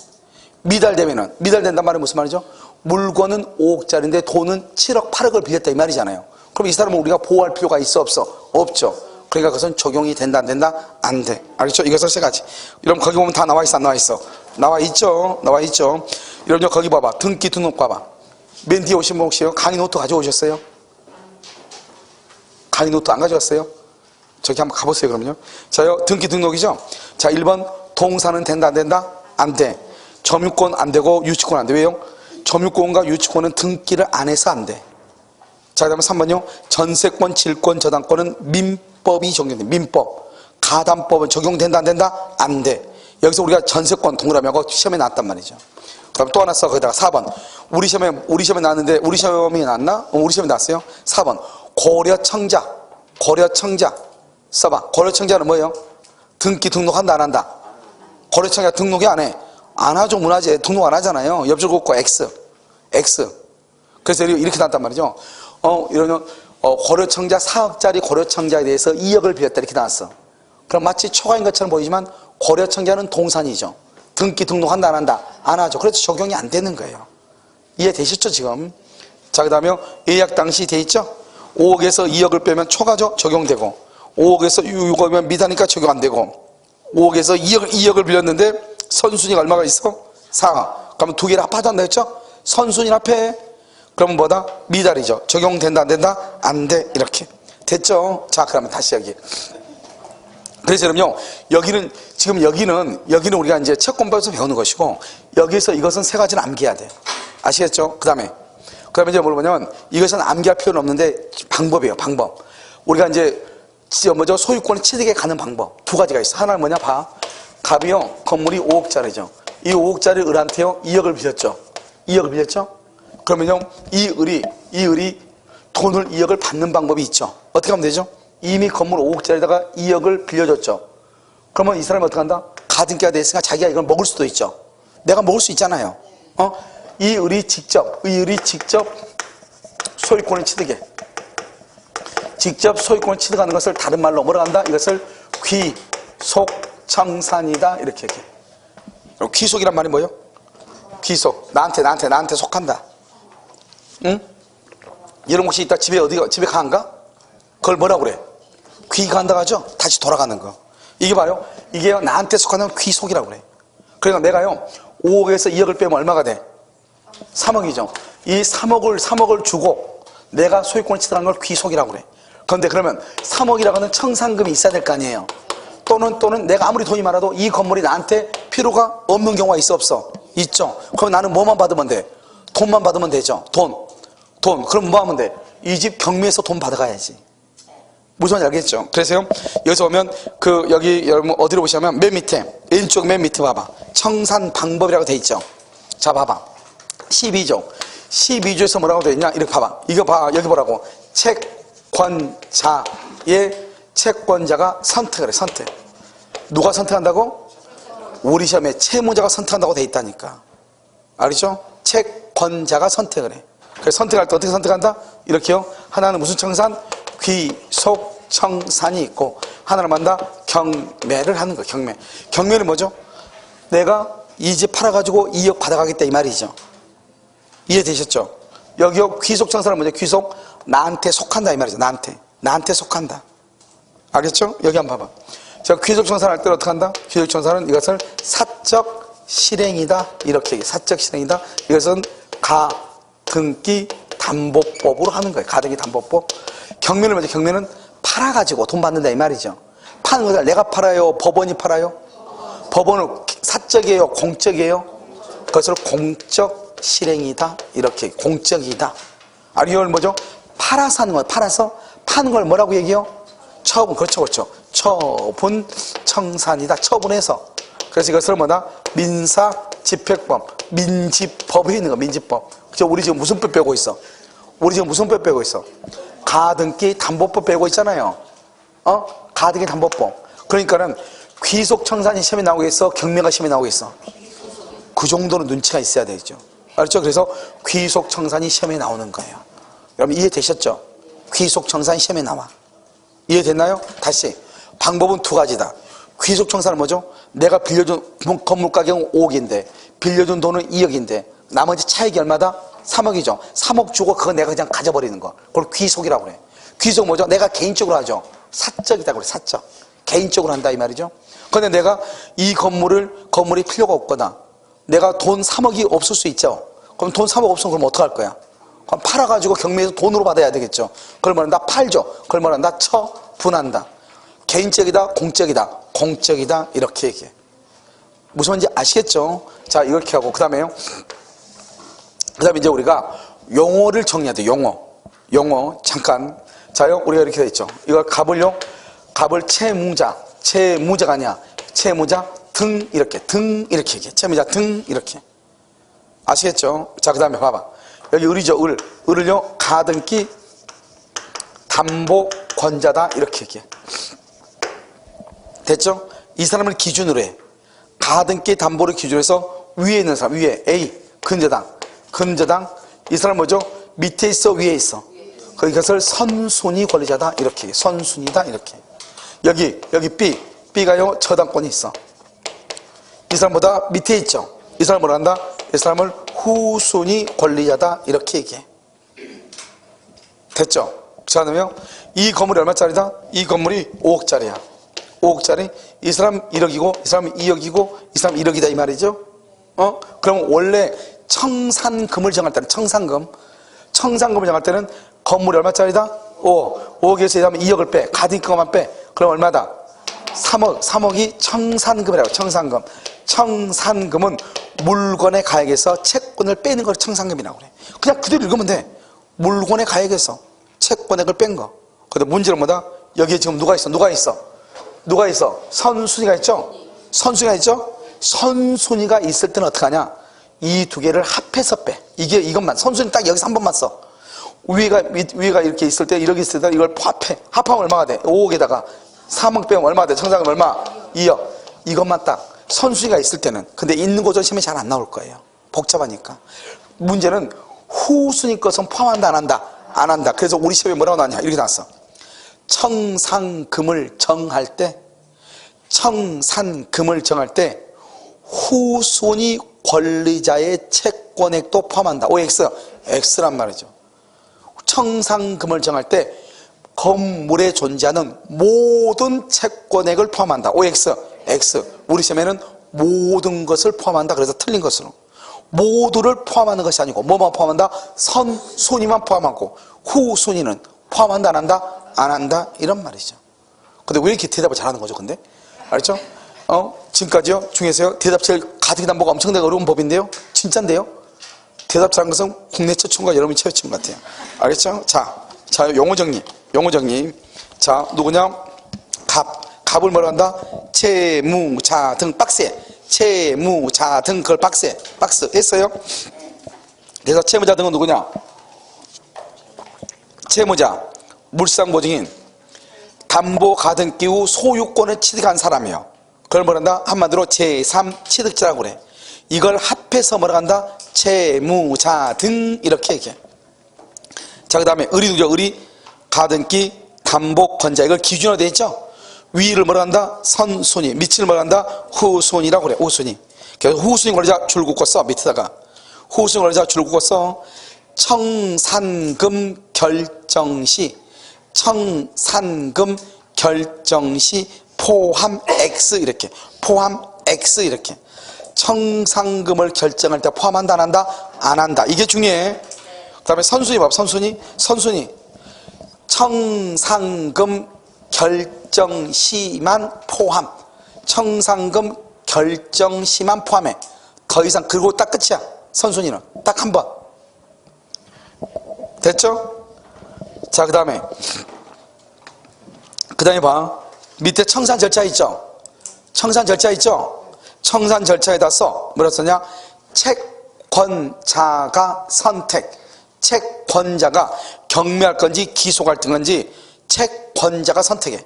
미달된단 말은 무슨 말이죠? 물건은 5억짜리인데 돈은 7억, 8억을 빌렸다 이 말이잖아요. 그럼 이 사람은 우리가 보호할 필요가 있어, 없어? 없죠. 그러니까 그것은 적용이 된다, 안 된다? 안 돼. 알겠죠? 이것을 세 가지. 여러분 거기 보면 다 나와 있어, 안 나와 있어? 나와 있죠. 여러분 거기 봐봐. 등기 등록 봐봐. 맨 뒤에 오신 분 혹시 강의 노트 가져오셨어요? 강의 노트 안 가져왔어요? 저기 한번 가보세요, 그러면요. 자, 등기 등록이죠? 자, 1번 동사는 된다, 안 된다? 안 돼. 점유권 안 되고 유치권 안 돼. 왜요? 점유권과 유치권은 등기를 안 해서 안 돼. 자, 그 다음에 3번요. 전세권, 질권, 저당권은 민법이 적용돼. 민법. 가담법은 적용된다, 안 된다? 안 돼. 여기서 우리가 전세권 동그라미하고 시험에 나왔단 말이죠. 그럼 또 하나 써. 거기다가 4번. 우리 시험에 나왔는데, 우리 시험이 나왔나? 우리 시험에 나왔어요. 4번. 고려청자 써봐. 고려청자는 뭐예요? 등기 등록한다, 안 한다? 고려청자 등록이 안 해. 안 하죠, 문화재. 등록 안 하잖아요. 옆줄 긋고 X. 그래서 이렇게 나왔단 말이죠. 이러면, 고려청자 4억짜리 고려청자에 대해서 2억을 빌렸다. 이렇게 나왔어. 그럼 마치 초과인 것처럼 보이지만, 고려청자는 동산이죠. 등기 등록한다 안 한다? 안 하죠. 그래서 적용이 안 되는 거예요. 이해되셨죠 지금? 자, 그 다음에 예약 당시 돼 있죠? 5억에서 2억을 빼면 초과죠? 적용되고, 5억에서 6억이면 미다니까 적용 안 되고, 5억에서 2억을 빌렸는데 선순위가 얼마가 있어? 4억. 그러면 두 개를 합하자 한다 했죠? 선순위 합해. 그러면 뭐다? 미달이죠. 적용된다 안 된다? 안 돼. 이렇게 됐죠? 자, 그러면 다시 여기. 그래서 여러분요, 여기는 지금 여기는 우리가 이제 채권법에서 배우는 것이고, 여기서 이것은 세 가지는 암기해야 돼. 아시겠죠? 그 다음에 이제 뭐냐면 이것은 암기할 필요는 없는데 방법이에요. 방법. 우리가 이제 소유권을 취득해 가는 방법 두 가지가 있어. 하나는 뭐냐? 봐. 갑이요, 건물이 5억짜리죠. 이 5억짜리 을한테요 2억을 빌렸죠. 2억을 빌렸죠. 그러면요, 이 을이 돈을 2억을 받는 방법이 있죠. 어떻게 하면 되죠? 이미 건물 5억짜리다가 2억을 빌려줬죠. 그러면 이 사람이 어떻게 한다? 가등기가 됐으니까 자기가 이걸 먹을 수도 있죠. 내가 먹을 수 있잖아요. 이 을이 직접 소유권을 취득해. 직접 소유권을 취득하는 것을 다른 말로 뭐라 한다? 이것을 귀속청산이다. 이렇게 얘기해. 귀속이란 말이 뭐예요? 귀속. 나한테 속한다. 응? 여러분 혹시 이따 집에 가는가? 그걸 뭐라고 그래? 귀가한다고 하죠? 다시 돌아가는 거. 이게 봐요. 이게 나한테 속하는 귀속이라고 그래. 그러니까 내가요, 5억에서 2억을 빼면 얼마가 돼? 3억이죠. 이 3억을 주고 내가 소유권을 취득한 걸 귀속이라고 그래. 그런데 그러면 3억이라고 하는 청산금이 있어야 될 거 아니에요. 또는 내가 아무리 돈이 많아도 이 건물이 나한테 필요가 없는 경우가 있어 없어? 있죠. 그럼 나는 뭐만 받으면 돼? 돈만 받으면 되죠. 돈. 그럼 뭐 하면 돼? 이 집 경매에서 돈 받아가야지. 무슨 말인지 알겠죠? 그래서요, 여기서 보면 여기 여러분 어디로 보시면 맨 밑에, 왼쪽 맨 밑에 봐봐. 청산 방법이라고 돼 있죠. 자, 봐봐. 12조에서 뭐라고 돼 있냐? 이렇게 봐봐. 이거 봐. 여기 보라고. 채권자가 선택을 해. 선택. 누가 선택한다고? 우리 시험에 채무자가 선택한다고 돼 있다니까. 알겠죠? 채권자가 선택을 해. 그래서 선택할 때 어떻게 선택한다? 이렇게요. 하나는 무슨 청산? 귀속청산이 있고, 하나는 만다 경매를 하는 거예요. 경매는 뭐죠? 내가 이 집 팔아가지고 2억 받아가겠다 이 말이죠. 이해되셨죠? 여기요, 귀속청산은 뭐죠? 귀속, 나한테 속한다 이 말이죠. 나한테 속한다. 알겠죠? 여기 한번 봐봐. 자, 귀속청산 할 때 어떻게 한다? 귀속청산은 이것을 사적 실행이다. 이렇게 얘기해. 사적 실행이다. 이것은 가등기 담보법으로 하는 거예요. 가등기 담보법. 경매는 뭐죠? 경매는 팔아가지고 돈 받는다 이 말이죠. 파는 거다. 내가 팔아요? 법원이 팔아요? 법원은 사적이에요? 공적이에요? 그것을 공적 실행이다. 이렇게 공적이다. 이걸 뭐죠? 팔아서 하는 거예요. 팔아서 파는 걸 뭐라고 얘기해요? 처분. 그렇죠. 처분 청산이다. 처분해서. 그래서 이것을 뭐다? 민사 집행법, 민집법에 있는 거. 민집법. 그죠? 우리 지금 무슨 법 배우고 있어? 가등기 담보법 배우고 있잖아요. 가등기 담보법. 그러니까는 귀속청산이 시험에 나오겠어? 경매가 시험에 나오겠어? 그 정도는 눈치가 있어야 되죠. 알죠? 그래서 귀속청산이 시험에 나오는 거예요. 여러분 이해되셨죠? 귀속청산이 시험에 나와. 이해됐나요? 다시. 방법은 두 가지다. 귀속청산은 뭐죠? 내가 빌려준 건물 가격은 5억인데 빌려준 돈은 2억인데 나머지 차익이 얼마다? 3억이죠. 3억 주고 그거 내가 그냥 가져버리는 거. 그걸 귀속이라고 그래. 귀속 뭐죠? 내가 개인적으로 하죠. 사적이라고 그래. 사적. 개인적으로 한다 이 말이죠. 그런데 내가 이 건물이 필요가 없거나 내가 돈 3억이 없을 수 있죠. 그럼 돈 3억 없으면 그럼 어떡할 거야? 그럼 팔아가지고 경매에서 돈으로 받아야 되겠죠. 그걸 말한다? 팔죠. 그걸 말한다? 처분한다. 개인적이다? 공적이다? 이렇게 얘기해. 무슨 말인지 아시겠죠? 자, 이렇게 하고 그 다음에 이제 우리가 용어를 정리해야 돼. 용어 잠깐. 자요, 우리가 이렇게 돼 있죠. 이걸 갑을 채무자가 아니야. 채무자 등 이렇게 얘기해. 채무자 등 이렇게. 아시겠죠? 자, 그 다음에 봐봐. 여기 을이죠. 을을요 가등기 담보권자다 이렇게 얘기해. 됐죠? 이 사람을 기준으로 해. 가등기 담보를 기준으로 해서 위에 있는 사람, 위에 A 근저당 이 사람 뭐죠? 밑에 있어 위에 있어? 이것을 선순위 권리자다 이렇게. 선순위다 이렇게. 여기 B가요 저당권이 있어. 이 사람보다 밑에 있죠. 이 사람을 뭐라 한다? 이 사람을 후순위 권리자다 이렇게 얘기해. 됐죠? 자, 그러면 이 건물이 얼마짜리다? 이 건물이 5억짜리야. 5억짜리. 이 사람 1억이고 이 사람 2억이고 이 사람 1억이다 이 말이죠. 그럼 원래 청산금을 정할 때는 청산금을 정할 때는 건물이 얼마짜리다? 5억. 5억에서 하면 2억을 빼. 가등기값만 빼. 그럼 얼마다? 3억. 3억이 청산금이라고. 청산금. 청산금은 물건의 가액에서 채권을 빼는 걸 청산금이라고 그래. 그냥 그대로 읽으면 돼. 물건의 가액에서 채권액을 뺀 거. 근데 문제는 뭐다? 여기에 지금 누가 있어? 누가 있어? 누가 있어? 선순위가 있죠? 선순위가 있죠? 선순위가 있을 때는 어떻게 하냐? 이 두 개를 합해서 빼. 이것만. 선순위 딱 여기서 한 번만 써. 위가 이렇게 있을 때, 이렇게 있을 때 이걸 합해. 합하면 얼마가 돼? 5억에다가 3억 빼면 얼마가 돼? 청산금 얼마? 2억. 이것만 딱. 선순위가 있을 때는. 근데 있는 고전 시험에 잘 안 나올 거예요. 복잡하니까. 문제는 후순위 것은 포함한다, 안 한다? 안 한다. 그래서 우리 시험에 뭐라고 나왔냐? 이렇게 나왔어. 청산금을 정할 때 후순위 권리자의 채권액도 포함한다. OX, X란 말이죠. 청산금을 정할 때 건물에 존재하는 모든 채권액을 포함한다. OX, X. 우리 시험에는 모든 것을 포함한다. 그래서 틀린 것으로. 모두를 포함하는 것이 아니고 뭐만 포함한다? 선순위만 포함하고 후순위는 포함한다, 안 한다? 안 한다. 이런 말이죠. 근데 왜 이렇게 대답을 잘하는 거죠, 근데? 알죠? 지금까지요, 중에서요, 대답 제일 가득 담보가 엄청나게 어려운 법인데요? 진짠데요? 대답 잘한 것은 국내 최초인가 여러분이 최초인 것 같아요. 알겠죠? 자, 용어 정리. 자, 누구냐? 갑을 뭐라 한다? 채무자 등 박스에. 채무자 등 그걸 박스 했어요? 그래서 채무자 등은 누구냐? 채무자, 물상보증인, 담보 가등기 후 소유권을 취득한 사람이요. 그걸 뭐라 한다? 한마디로 제3취득자라고 그래. 이걸 합해서 뭐라 한다? 채무자 등 이렇게 얘기해. 자, 그 다음에 의리 누구죠? 의리, 가등기, 담보, 권자. 이걸 기준으로 되어 있죠? 위를 뭐라 한다? 선순위. 밑을 뭐라 한다? 후순위라고 그래. 후순위. 그래서 후순위 권리자 줄 긋고 써. 밑에다가. 후순위 권리자 줄 긋고 써. 청산금 결정 시 포함 X 이렇게. 포함 X 이렇게. 청산금을 결정할 때 포함한다, 안 한다? 안 한다. 이게 중요해. 그 다음에 선순위 봐봐. 선순위. 청산금 결정 시만 포함. 청산금 결정 시만 포함해. 더 이상 그리고 딱 끝이야. 선순위는 딱 한 번. 됐죠? 자, 그 다음에 봐. 밑에 청산 절차 있죠? 청산 절차에다 써. 뭐라 썼냐? 채권자가 선택. 채권자가 경매할 건지 기소할 건지 채권자가 선택해.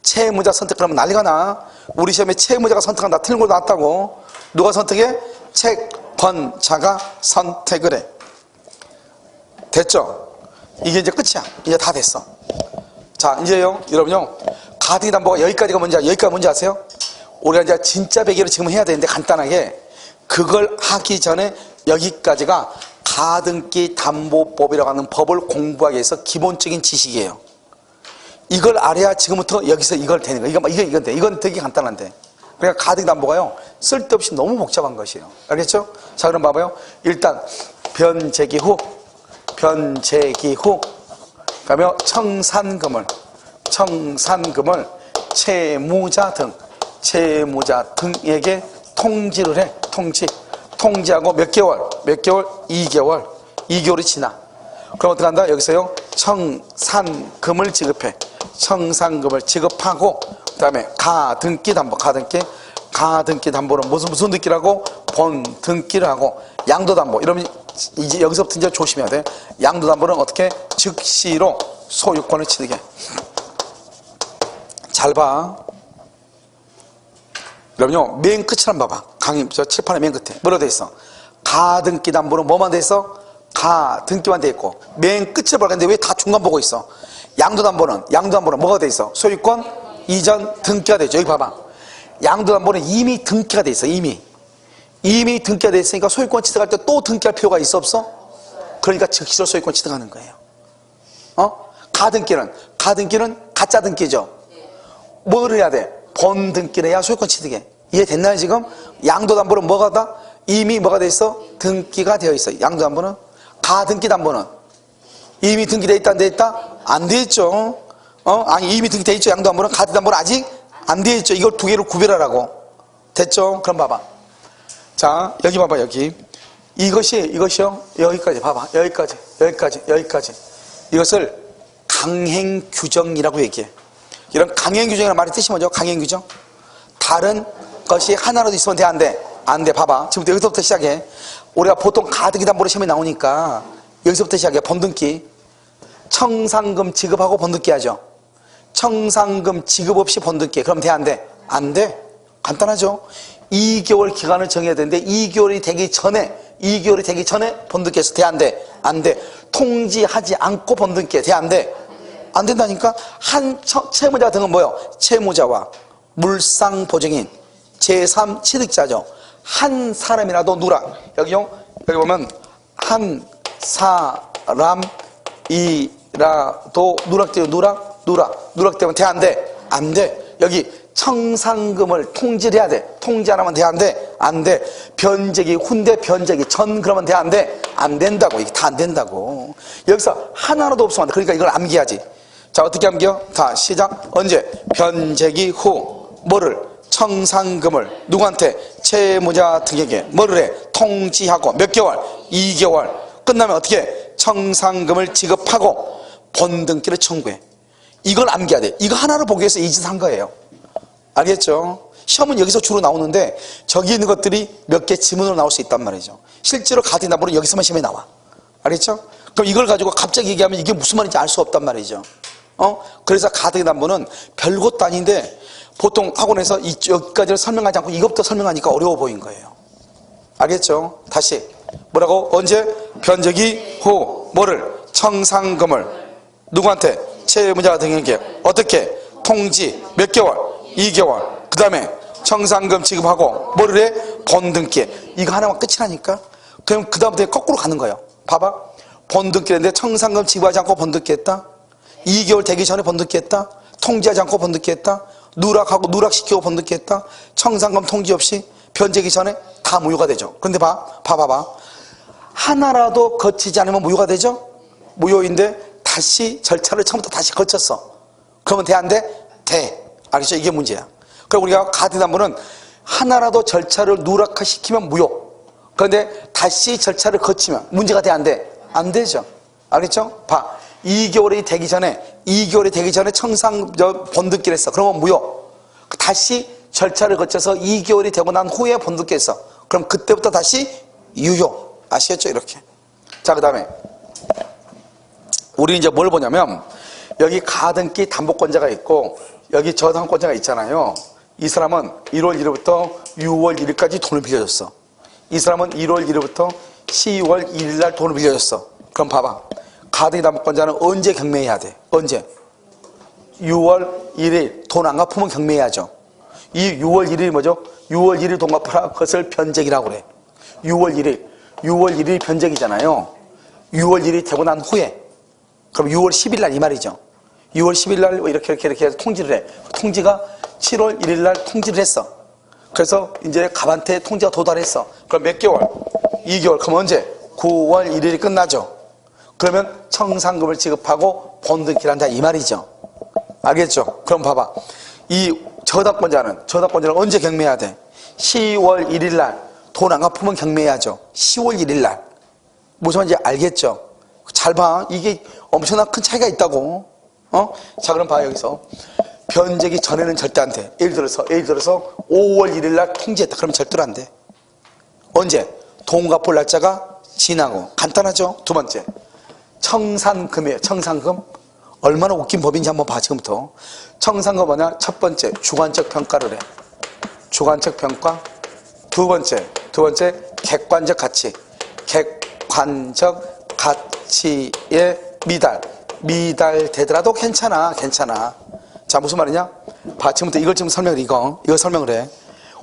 채무자 선택하면 난리가 나. 우리 시험에 채무자가 선택한다. 틀린 거 나왔다고. 누가 선택해? 채권자가 선택을 해. 됐죠? 이게 이제 끝이야. 이제 다 됐어. 자, 이제요, 여러분요, 가등기 담보가 여기까지가 뭔지 아세요? 우리가 이제 진짜 배기를 지금 해야 되는데 간단하게 그걸 하기 전에 여기까지가 가등기 담보법이라고 하는 법을 공부하기 위해서 기본적인 지식이에요. 이걸 알아야 지금부터 여기서 이걸 되는 거예요. 이건 돼. 이건 되게 간단한데. 그러니까 가등기 담보가요, 쓸데없이 너무 복잡한 것이에요. 알겠죠? 자, 그럼 봐봐요. 일단 변제기 후 그러면 청산금을 채무자 등에게 통지를 해. 통지하고 몇 개월? 2개월이 지나. 그럼 어떻게 한다? 여기서요, 청산금을 지급해. 청산금을 지급하고, 그 다음에 가등기 담보는 무슨 등기라고? 본등기를 하고, 양도담보. 이러면 이제 여기서부터 이제 조심해야 돼. 양도담보는 어떻게? 즉시로 소유권을 취득해. 잘 봐. 그럼요, 맨 끝을 한번 봐봐. 저 칠판의 맨 끝에. 뭐로 돼 있어? 가등기 담보는 뭐만 돼 있어? 가등기만 돼 있고. 맨 끝을 보라 했는데 왜 다 중간 보고 있어? 양도담보는 뭐가 돼 있어? 소유권 이전 등기가 되죠. 여기 봐봐. 양도담보는 이미 등기가 돼 있어. 이미 등기가 돼 있으니까 소유권 취득할 때 또 등기할 필요가 있어 없어? 그러니까 즉시로 소유권 취득하는 거예요. 가등기는 가짜 등기죠. 뭐를 해야 돼? 본등기를 해야 소유권 취득해. 이해됐나요 지금? 양도담보는 뭐가 다? 이미 뭐가 돼 있어? 등기가 되어 있어. 양도담보는. 가등기 담보는 이미 등기돼 있다 안 돼 있다? 안 돼 있죠. 아니 이미 등기돼 있죠. 양도담보는. 가등담보는 아직 안 돼 있죠. 이걸 두 개로 구별하라고. 됐죠? 그럼 봐봐. 자 여기 봐봐. 여기 이것이요 여기까지 봐봐. 여기까지 이것을 강행규정이라고 얘기해. 이런 강행규정이라는 말의 뜻이 뭐죠? 강행규정. 다른 것이 하나라도 있으면 돼 안 돼? 안 돼. 봐봐. 지금부터 여기서부터 시작해. 우리가 보통 가등기 담보로 시험에 나오니까 여기서부터 시작해. 본등기. 청산금 지급하고 본등기 하죠. 청산금 지급 없이 본등기. 그럼 돼 안 돼? 안 돼. 간단하죠. 2개월 기간을 정해야 되는데 2개월이 되기 전에 본등기해서 돼 안 돼? 안 돼. 통지하지 않고 본등기 돼 안 돼? 안 된다니까. 채무자 등은 뭐요? 채무자와 물상보증인 제3취득자죠. 한 사람이라도 누락. 여기 보면 한 사람이라도 누락되면 돼 안 돼? 안 돼. 여기 청산금을 통지를 해야 돼. 통지 안 하면 돼 안 돼? 안 돼. 변제기 훈대 변제기 전 그러면 돼 안 돼? 안 된다고. 이게 다 안 된다고. 여기서 하나라도 없으면 안 돼. 그러니까 이걸 암기하지. 자 어떻게 암기요? 다 시작. 언제? 변제기 후 뭐를? 청산금을 누구한테? 채무자 등에게 뭐를 해? 통지하고 몇 개월? 2개월. 끝나면 어떻게 해? 청산금을 지급하고 본등기를 청구해. 이걸 암기해야 돼. 이거 하나를 보기 위해서 이 짓을 한 거예요. 알겠죠? 시험은 여기서 주로 나오는데 저기 있는 것들이 몇 개 지문으로 나올 수 있단 말이죠. 실제로 가등기 담보는 여기서만 시험에 나와. 알겠죠? 그럼 이걸 가지고 갑자기 얘기하면 이게 무슨 말인지 알 수 없단 말이죠. 그래서 가등기 담보는 별것도 아닌데 보통 학원에서 여기까지를 설명하지 않고 이것부터 설명하니까 어려워 보인 거예요. 알겠죠? 다시 뭐라고? 언제? 변제기 후 뭐를? 청산금을 누구한테? 채무자 등에게 어떻게? 통지 몇 개월? 2개월. 그 다음에 청산금 지급하고 뭐를 해? 본등기. 이거 하나만 끝이라니까. 그럼 그 다음부터 거꾸로 가는 거예요. 봐봐. 본등기 했는데 청산금 지급하지 않고 본등기 했다. 2개월 되기 전에 본등기 했다. 통지하지 않고 본등기 했다. 누락하고 누락시키고 본등기 했다. 청산금 통지 없이 변제기 전에 다 무효가 되죠. 그런데 봐봐. 하나라도 거치지 않으면 무효가 되죠. 무효인데 다시 절차를 처음부터 다시 거쳤어. 그러면 돼 안 돼? 돼. 알겠죠? 이게 문제야. 그럼 우리가 가등기 담보는 하나라도 절차를 누락시키면 무효. 그런데 다시 절차를 거치면 문제가 돼 안 돼? 안 되죠. 알겠죠? 봐. 2개월이 되기 전에 본등기를 했어. 그러면 무효. 다시 절차를 거쳐서 2개월이 되고 난 후에 본등기 했어. 그럼 그때부터 다시 유효. 아시겠죠? 이렇게. 자, 그 다음에 우리 이제 뭘 보냐면 여기 가등기 담보권자가 있고 여기 저당권자가 있잖아요. 이 사람은 1월 1일부터 6월 1일까지 돈을 빌려줬어. 이 사람은 1월 1일부터 10월 1일 날 돈을 빌려줬어. 그럼 봐봐. 가등기 담보권자는 언제 경매해야 돼? 언제? 6월 1일 돈 안 갚으면 경매해야죠. 이 6월 1일이 뭐죠? 6월 1일 돈 갚으라. 그것을 변제기라고 그래. 6월 1일 변제기잖아요. 6월 1일이 되고 난 후에 그럼 6월 10일 날 이 말이죠. 6월 10일 날 이렇게 해서 통지를 해. 통지가 7월 1일 날 통지를 했어. 그래서 이제 갑한테 통지가 도달했어. 그럼 몇 개월? 2개월. 그럼 언제? 9월 1일이 끝나죠. 그러면 청산금을 지급하고 본등기를 한다 이 말이죠. 알겠죠? 그럼 봐봐. 이 저당권자는 언제 경매해야 돼? 10월 1일 날 돈 안 갚으면 경매해야죠. 10월 1일 날. 무슨 말인지 알겠죠? 잘 봐. 이게 엄청난 큰 차이가 있다고. 자, 그럼 봐. 여기서 변제기 전에는 절대 안 돼. 예를 들어서 5월 1일 날 통지했다. 그러면 절대로 안 돼. 언제? 돈 갚을 날짜가 지나고. 간단하죠? 두 번째, 청산금이에요. 청산금. 얼마나 웃긴 법인지 한번 봐. 지금부터. 청산금 뭐냐? 첫 번째, 주관적 평가를 해. 주관적 평가. 두 번째, 객관적 가치. 객관적 가치의 미달되더라도 괜찮아. 자, 무슨 말이냐? 봐, 지금부터 이걸 지금 설명을 이거 설명을 해.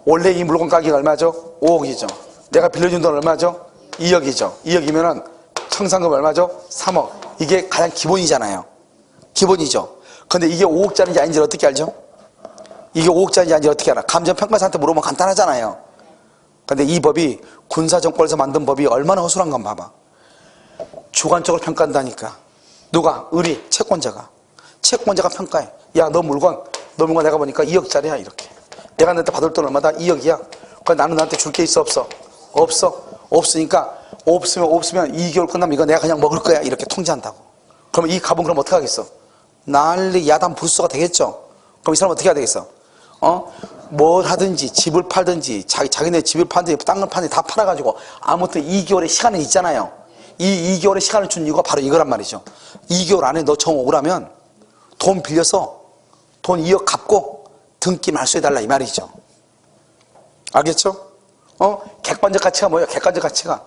원래 이 물건 가격이 얼마죠? 5억이죠. 내가 빌려준 돈 얼마죠? 2억이죠. 2억이면은 청산금 얼마죠? 3억. 이게 가장 기본이잖아요. 기본이죠. 근데 이게 5억짜리인지 아닌지 어떻게 알죠? 이게 5억짜리인지 아닌지 어떻게 알아? 감정평가사한테 물어보면 간단하잖아요. 근데 이 법이 군사정권에서 만든 법이 얼마나 허술한 건 봐봐. 주관적으로 평가한다니까. 누가? 의리, 채권자가 평가해. 야, 너 물건 내가 보니까 2억짜리야 이렇게. 내가 너한테 받을 돈 얼마다? 2억이야. 그럼 나는 너한테 줄 게 있어 없어? 없으니까 없으면 2개월 끝나면 이거 내가 그냥 먹을 거야 이렇게 통지한다고. 그러면 이 갑은 그럼 어떻게 하겠어? 난리 야단 불수가 되겠죠. 그럼 이 사람 어떻게 해야 되겠어? 뭘 하든지 집을 팔든지 자기네 집을 팔든지 땅을 팔든지 다 팔아가지고 아무튼 2개월의 시간은 있잖아요. 이 2개월의 시간을 준 이유가 바로 이거란 말이죠. 2개월 안에 너 정 오라면 돈 빌려서 돈 2억 갚고 등기 말소해달라 이 말이죠. 알겠죠? 객관적 가치가 뭐예요? 객관적 가치가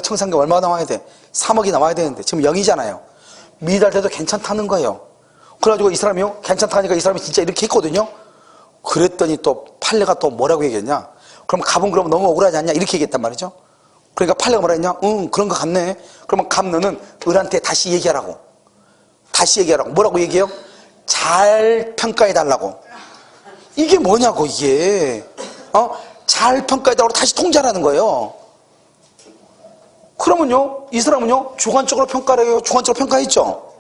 청산금 얼마 나와야 돼? 3억이 나와야 되는데 지금 0이잖아요. 미달돼도 괜찮다는 거예요. 그래가지고 이 사람이요? 괜찮다니까 이 사람이 진짜 이렇게 했거든요. 그랬더니 또 판례가 또 뭐라고 얘기했냐? 그럼 갑은 그럼 너무 억울하지 않냐? 이렇게 얘기했단 말이죠. 그러니까 판례가 뭐라 했냐? 그런 거 같네. 그러면 갑 너는 을한테 다시 얘기하라고. 뭐라고 얘기해요? 잘 평가해달라고. 이게 뭐냐고 이게. 잘 평가해달라고 다시 통지하라는 거예요. 그러면요 이 사람은요 주관적으로 평가를 해요. 주관적으로 평가했죠.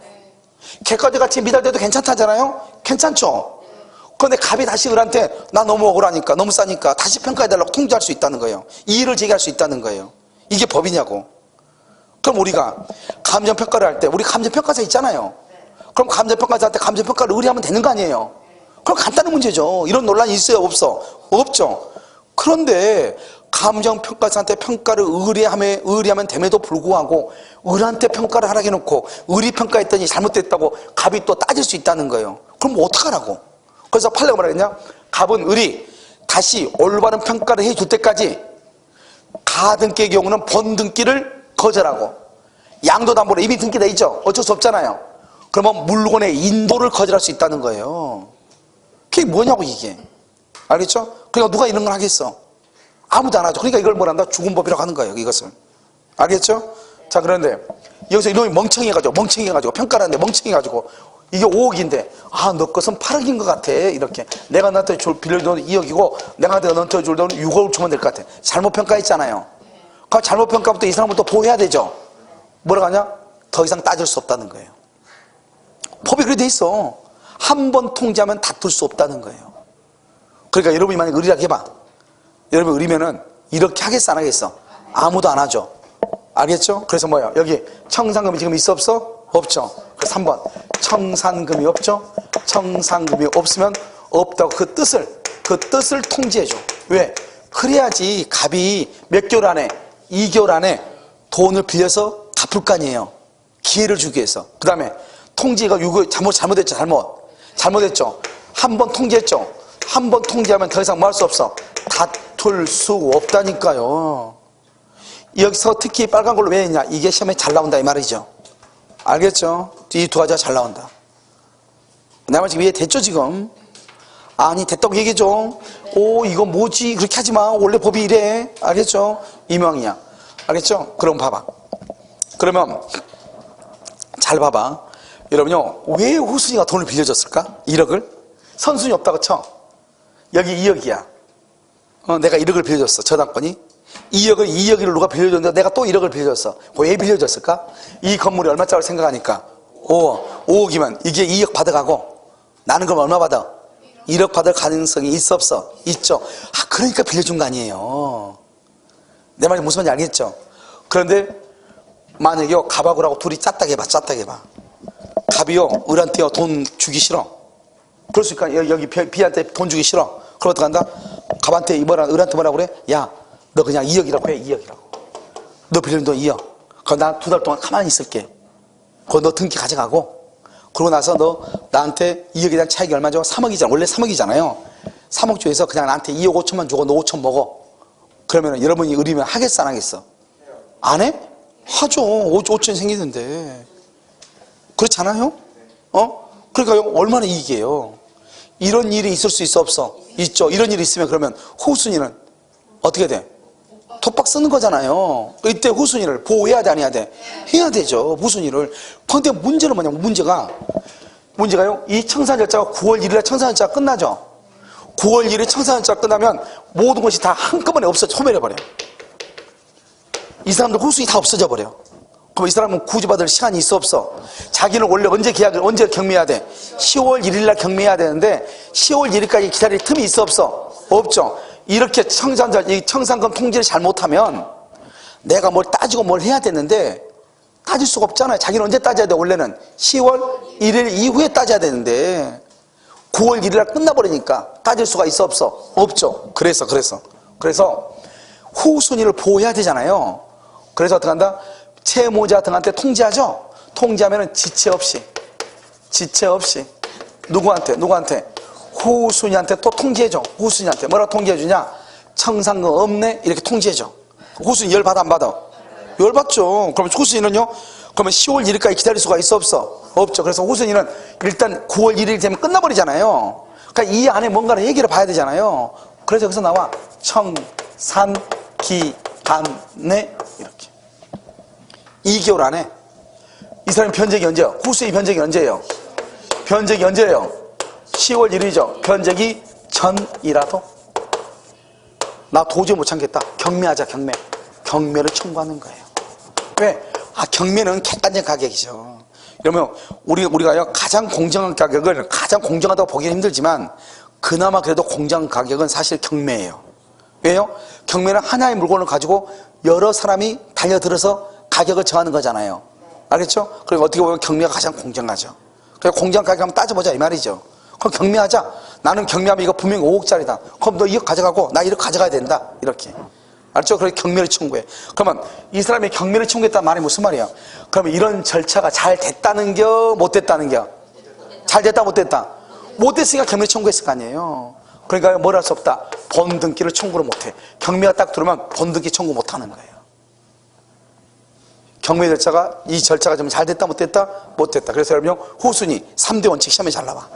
객관적 가치 미달돼도 괜찮다잖아요. 괜찮죠. 그런데 갑이 다시 을한테 나 너무 억울하니까 너무 싸니까 다시 평가해달라고 통지할 수 있다는 거예요. 이의를 제기할 수 있다는 거예요. 이게 법이냐고. 그럼 우리가 감정평가를 할 때 우리 감정평가사 있잖아요. 그럼 감정평가사한테 감정평가를 의뢰하면 되는 거 아니에요. 그럼 간단한 문제죠. 이런 논란이 있어요 없어? 없죠. 그런데 감정평가사한테 평가를 의뢰하면 됨에도 불구하고 을한테 평가를 하라고 해놓고 을이 평가했더니 잘못됐다고 갑이 또 따질 수 있다는 거예요. 그럼 뭐 어떡하라고. 그래서 판례가 뭐라 했냐? 갑은 을이 다시 올바른 평가를 해줄 때까지 가등기의 경우는 본등기를 거절하고 양도담보로 이미 등기돼 있죠. 어쩔 수 없잖아요. 그러면 물건의 인도를 거절할 수 있다는 거예요. 그게 뭐냐고 이게. 알겠죠? 그러니까 누가 이런 걸 하겠어? 아무도 안 하죠. 그러니까 이걸 뭐란다? 죽음법이라고 하는 거예요. 이것을. 알겠죠? 자, 그런데 여기서 이놈이 멍청해가지고 평가를 하는데 멍청해가지고 이게 5억인데 너 것은 8억인 것 같아. 이렇게 내가 너한테 빌려준 돈은 2억이고 내가 너한테 줄 돈은 6억을 주면 될 것 같아. 잘못 평가했잖아요. 그럼 잘못 평가부터 이 사람을 또 보호해야 되죠. 뭐라고 하냐? 더 이상 따질 수 없다는 거예요. 법이 그렇게 돼 있어. 한 번 통지하면 다툴 수 없다는 거예요. 그러니까 여러분이 만약 의리라고 해봐. 여러분 의리면은 이렇게 하겠어 안 하겠어? 아무도 안 하죠. 알겠죠? 그래서 뭐야? 여기 청산금이 지금 있어 없어? 없죠. 그래서 3번 청산금이 없죠? 청산금이 없으면 없다고 그 뜻을 통지해줘. 왜? 그래야지 갑이 몇 개월 안에 2개월 안에 돈을 빌려서 갚을 거 아니에요. 기회를 주기 위해서. 그 다음에 통지가 잘못했죠. 잘못했죠. 한 번 통지했죠. 한 번 통지하면 더 이상 뭐 할 수 없어. 다툴 수 없다니까요. 여기서 특히 빨간 걸로 왜 했냐? 이게 시험에 잘 나온다 이 말이죠. 알겠죠? 이 두 가지가 잘 나온다. 내 말 지금 이해됐죠 지금? 아니 됐다고 얘기해줘. 이거 뭐지? 그렇게 하지마. 원래 법이 이래. 알겠죠? 이명이야. 알겠죠? 그럼 봐봐. 그러면 잘 봐봐. 여러분요 왜 후순이가 돈을 빌려줬을까? 1억을? 선순위 없다고 쳐. 여기 2억이야. 내가 1억을 빌려줬어. 저당권이 2억을 누가 빌려줬는데 내가 또 1억을 빌려줬어. 왜 빌려줬을까? 이 건물이 얼마짜리 생각하니까 5억이면 이게 2억 받아가고 나는 그럼 얼마 받아? 1억 받을 가능성이 있어 없어? 있죠. 그러니까 빌려준 거 아니에요. 내 말이 무슨 말인지 알겠죠? 그런데 만약에 갑하고 둘이 짰다게 해봐. 갑이요 을한테요 돈 주기 싫어. 그럴 수 있으니까 여기 B한테 돈 주기 싫어. 그럼 어떡한다? 갑한테 을한테 뭐라고 그래? 야 너 그냥 2억이라고 해. 2억이라고. 너 빌려준 돈 2억. 그럼 나 2달 동안 가만히 있을게. 그거 너 등기 가져가고 그러고 나서 너 나한테 2억에 대한 차익이 얼마죠? 3억이잖아. 원래 3억이잖아요. 3억 중에서 그냥 나한테 2억 5천만 주고 너 5천 먹어. 그러면 여러분이 의리면 하겠어 안 하겠어? 안 해? 하죠. 5천 생기는데. 그렇지 않아요? 그러니까요, 얼마나 이익이에요. 이런 일이 있을 수 있어, 없어? 있죠. 이런 일이 있으면 그러면 후순위는 어떻게 돼? 톱박 쓰는 거잖아요. 이때 후순위를 보호해야 돼, 안 해야 돼? 해야 되죠, 후순위를. 근데 문제는 뭐냐면, 문제가요, 이 청산 절차가 9월 1일에 청산 절차가 끝나죠. 9월 1일에 청산 절차가 끝나면 모든 것이 다 한꺼번에 소멸해버려요. 이 사람들 후순위 다 없어져 버려. 그럼 이 사람은 구제받을 시간이 있어, 없어? 자기는 원래 언제 경매해야 돼? 10월 1일 날 경매해야 되는데 10월 1일까지 기다릴 틈이 있어, 없어? 없죠. 이렇게 이 청산금 통지를 잘못하면 내가 뭘 따지고 뭘 해야 되는데 따질 수가 없잖아요. 자기는 언제 따져야 돼? 원래는 10월 1일 이후에 따져야 되는데 9월 1일 날 끝나버리니까 따질 수가 있어, 없어? 없죠. 그래서 후순위를 보호해야 되잖아요. 그래서 어떻게 한다? 채무자 등한테 통지하죠. 통지하면은 지체 없이 누구한테? 후순위한테 또 통지해줘. 후순위한테 뭐라고 통지해주냐? 청산금 없네 이렇게 통지해줘. 후순위 열받아, 안 받아? 열받죠. 그럼 후순위는요? 그러면 10월 1일까지 기다릴 수가 있어, 없어? 없죠. 그래서 후순위는 일단 9월 1일 되면 끝나버리잖아요. 그러니까 이 안에 뭔가를 얘기를 봐야 되잖아요. 그래서 여기서 나와 청산기간내 이렇게 2개월 안에 이 사람이 변제기 언제요? 후순위 변제기 언제예요? 변제기 언제예요? 10월 1일이죠. 변제기 전이라도 나 도저히 못 참겠다. 경매하자, 경매를 청구하는 거예요. 왜? 경매는 객관적 가격이죠. 그러면 우리가요, 가장 공정한 가격을 가장 공정하다고 보기는 힘들지만 그나마 그래도 공정한 가격은 사실 경매예요. 왜요? 경매는 하나의 물건을 가지고 여러 사람이 달려들어서 가격을 정하는 거잖아요. 알겠죠? 그리고 어떻게 보면 경매가 가장 공정하죠. 그래서 공정한 가격 한번 따져보자 이 말이죠. 그럼 경매하자. 나는 경매하면 이거 분명히 5억짜리다. 그럼 너 2억 가져가고 나 1억 가져가야 된다. 이렇게. 알죠? 그래서 경매를 청구해. 그러면 이 사람이 경매를 청구했다는 말이 무슨 말이야? 그러면 이런 절차가 잘 됐다는 겨, 못 됐다는 겨? 잘 됐다, 못 됐다? 못 됐으니까 경매 청구했을 거 아니에요. 그러니까 뭘 할 수 없다. 번등기를 청구를 못 해. 경매가 딱 들어오면 번등기 청구 못 하는 거예요. 경매 절차가, 이 절차가 좀 잘 됐다, 못 됐다? 못 됐다. 그래서 여러분, 후순위 3대 원칙 시험에 잘 나와.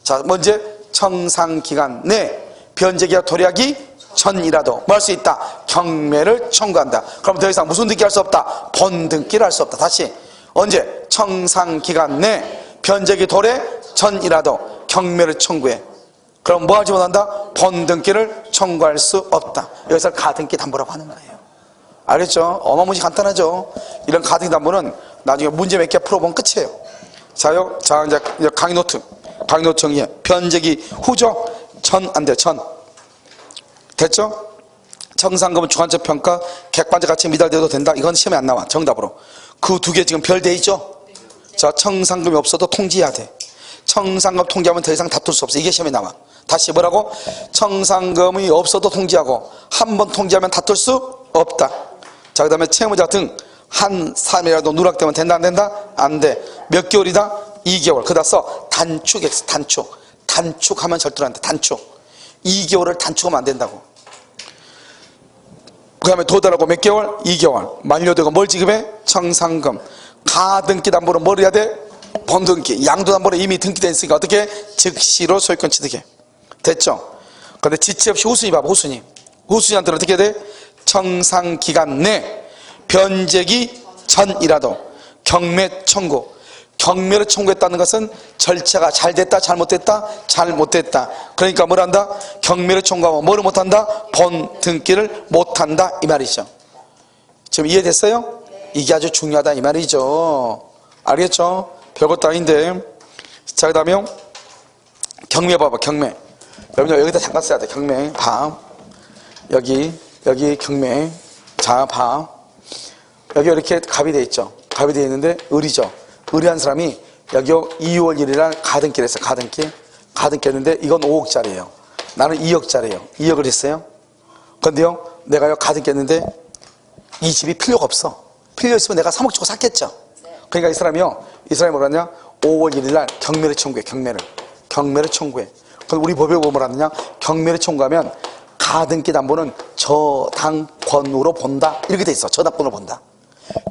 자, 먼저 청산기간 내 변제기가 도래하기 전이라도 뭐 할 수 있다? 경매를 청구한다. 그럼 더 이상 무슨 등기 할 수 없다? 번등기를 할 수 없다. 다시 언제? 청산기간 내 변제기 도래 전이라도 경매를 청구해. 그럼 뭐 하지 못한다? 번등기를 청구할 수 없다. 여기서 가등기 담보라고 하는 거예요. 알겠죠? 어마무시 간단하죠? 이런 가등기 담보는 나중에 문제 몇 개 풀어보면 끝이에요. 자요, 자, 이제 강의 노트 정리해. 변제기 후죠? 전 안 돼, 전. 됐죠? 청산금은 주관적 평가, 객관적 가치에 미달돼도 된다. 이건 시험에 안 나와, 정답으로. 그 두 개 지금 별돼 있죠? 자, 청산금이 없어도 통지해야 돼. 청산금 통지하면 더 이상 다툴 수 없어. 이게 시험에 나와. 다시 뭐라고? 청산금이 없어도 통지하고 한 번 통지하면 다툴 수 없다. 자, 그 다음에 채무자 등 한 사람이라도 누락되면 된다, 안 된다? 안 돼. 몇 개월이다? 2개월. 그다 써 단축했어. 단축하면 절대로 안 돼. 단축. 2개월을 단축하면 안 된다고. 그 다음에 도달하고 몇 개월? 2개월. 만료되고 뭘 지급해? 청산금. 가등기 담보로 뭘 해야 돼? 번등기. 양도담보로 이미 등기돼 있으니까 어떻게 해? 즉시로 소유권 취득해. 됐죠? 근데 지체 없이 후순위 봐봐. 후순위한테는 어떻게 해야 돼? 청산기간 내 변제기 전이라도 경매 청구. 경매를 청구했다는 것은 절차가 잘 됐다, 잘못됐다? 잘못됐다. 그러니까 뭘 한다? 경매를 청구하면 뭐를 못한다? 번등기를 못한다 이 말이죠. 지금 이해됐어요? 이게 아주 중요하다 이 말이죠. 알겠죠? 별것도 아닌데. 자, 그 다음에 경매 봐봐. 경매. 여러분 여기다 잠깐 써야 돼. 경매 봐. 여기 경매. 자, 봐. 여기 이렇게 갑이 돼 있죠. 갑이 돼 있는데 을이죠. 의뢰한 사람이 여기 2월 1일날 가등기를 했어. 가등기 했는데 이건 5억짜리예요. 나는 2억짜리예요. 2억을 했어요. 근데요, 내가 가등기 했는데 이 집이 필요가 없어. 필요 있으면 내가 3억 주고 샀겠죠. 그러니까 이 사람이 뭐라냐? 5월 1일날 경매를 청구해. 경매를 청구해. 그럼 우리 법에 보면 뭐라느냐? 경매를 청구하면 가등기 담보는 저당권으로 본다. 이렇게 돼 있어. 저당권으로 본다.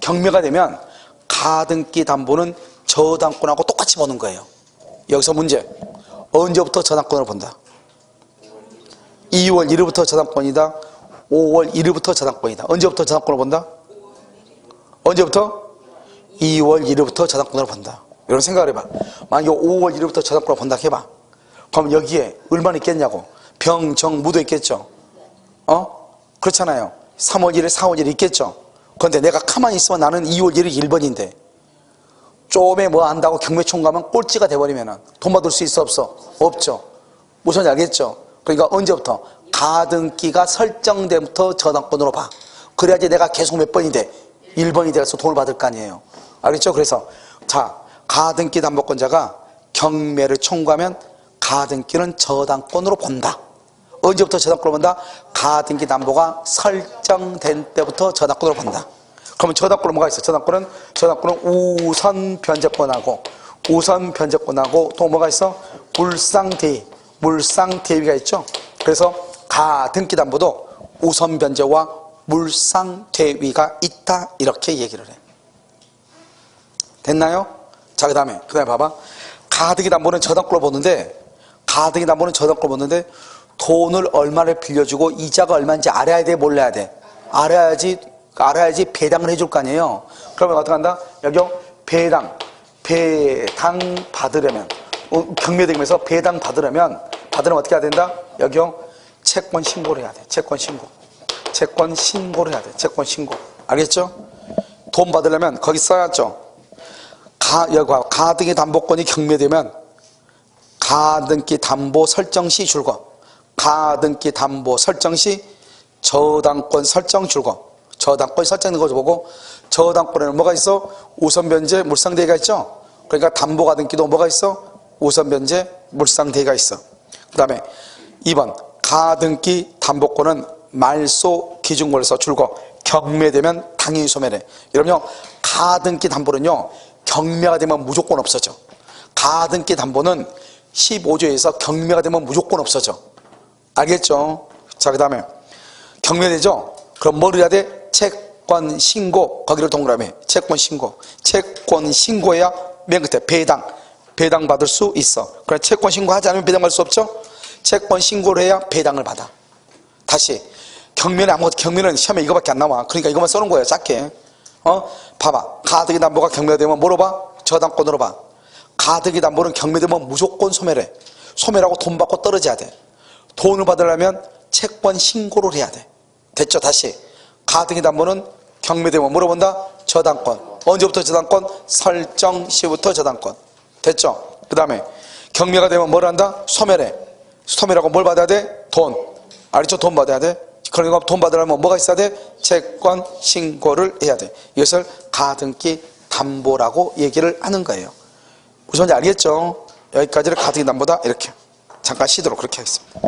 경매가 되면 가등기 담보는 저당권하고 똑같이 보는 거예요. 여기서 문제. 언제부터 저당권을 본다? 2월 1일부터 저당권이다. 5월 1일부터 저당권이다. 언제부터 저당권을 본다? 언제부터? 2월 1일부터 저당권을 본다. 이런 생각을 해봐. 만약에 5월 1일부터 저당권을 본다 해봐. 그럼 여기에 얼마나 있겠냐고. 병, 정, 무도 있겠죠. 그렇잖아요. 3월 1일, 4월 1일 있겠죠. 그런데 내가 가만히 있으면 나는 2월 1일 1번인데 좀에 뭐 안다고 경매총 가면 꼴찌가 돼버리면 돈 받을 수 있어 없어? 없죠. 무슨 알겠죠? 그러니까 언제부터? 가등기가 설정된부터 저당권으로 봐. 그래야지 내가 계속 몇 번이 돼? 1번이 돼서 돈을 받을 거 아니에요. 알겠죠? 그래서 자, 가등기 담보권자가 경매를 청구하면 가등기는 저당권으로 본다. 언제부터 저당권으로 본다? 가등기 담보가 설정된 때부터 저당권으로 본다. 그러면 저당권은 뭐가 있어? 저당권은 우선 변제권하고 또 뭐가 있어? 물상대위가 있죠. 그래서 가등기 담보도 우선 변제와 물상대위가 있다 이렇게 얘기를 해. 됐나요? 자, 그 다음에 봐봐. 가등기 담보는 저당권을 보는데 돈을 얼마를 빌려주고 이자가 얼마인지 알아야 돼, 몰라야 돼? 알아야지 배당을 해줄 거 아니에요. 그러면 어떻게 한다? 여기 배당 받으려면 경매대금에서 배당 받으려면 어떻게 해야 된다? 여기 채권 신고를 해야 돼. 채권 신고를 해야 돼. 채권 신고. 알겠죠? 돈 받으려면 거기 써야죠. 여기 가등기 담보권이 경매되면 가등기 담보 설정 시 줄거. 가등기 담보 설정 시 저당권 설정 줄거. 저당권 설정된 거 보고 저당권에는 뭐가 있어? 우선 변제 물상대위가 있죠. 그러니까 담보 가등기도 뭐가 있어? 우선 변제 물상대위가 있어. 그 다음에 2번 가등기 담보권은 말소 기준권에서 줄거. 경매되면 당연히 소멸해. 여러분요, 가등기 담보는요 경매가 되면 무조건 없어져. 가등기 담보는 15조에서 경매가 되면 무조건 없어져. 알겠죠? 자, 그 다음에 경매되죠? 그럼 뭘 해야 돼? 채권 신고. 거기를 동그라미. 채권 신고해야 맨 끝에 배당 받을 수 있어. 그래, 채권 신고하지 않으면 배당 받을 수 없죠? 채권 신고를 해야 배당을 받아. 다시 경매는 시험에 이거밖에 안 나와. 그러니까 이것만 써놓은 거예요, 작게. 봐봐. 가등기 담보가 경매되면 뭐로 봐? 저당권으로 봐. 가등기 담보는 경매되면 무조건 소멸해. 소멸하고 돈 받고 떨어져야 돼. 돈을 받으려면 채권 신고를 해야 돼. 됐죠? 다시. 가등기 담보는 경매되면 뭐로 본다? 저당권. 언제부터 저당권? 설정 시부터 저당권. 됐죠? 그 다음에 경매가 되면 뭘 한다? 소멸해. 소멸하고 뭘 받아야 돼? 돈. 알겠죠? 돈 받아야 돼. 그러니까 돈 받으려면 뭐가 있어야 돼? 채권 신고를 해야 돼. 이것을 가등기 담보라고 얘기를 하는 거예요. 무슨 말인지 알겠죠? 여기까지를 가등기 담보다 이렇게 잠깐 쉬도록 그렇게 하겠습니다.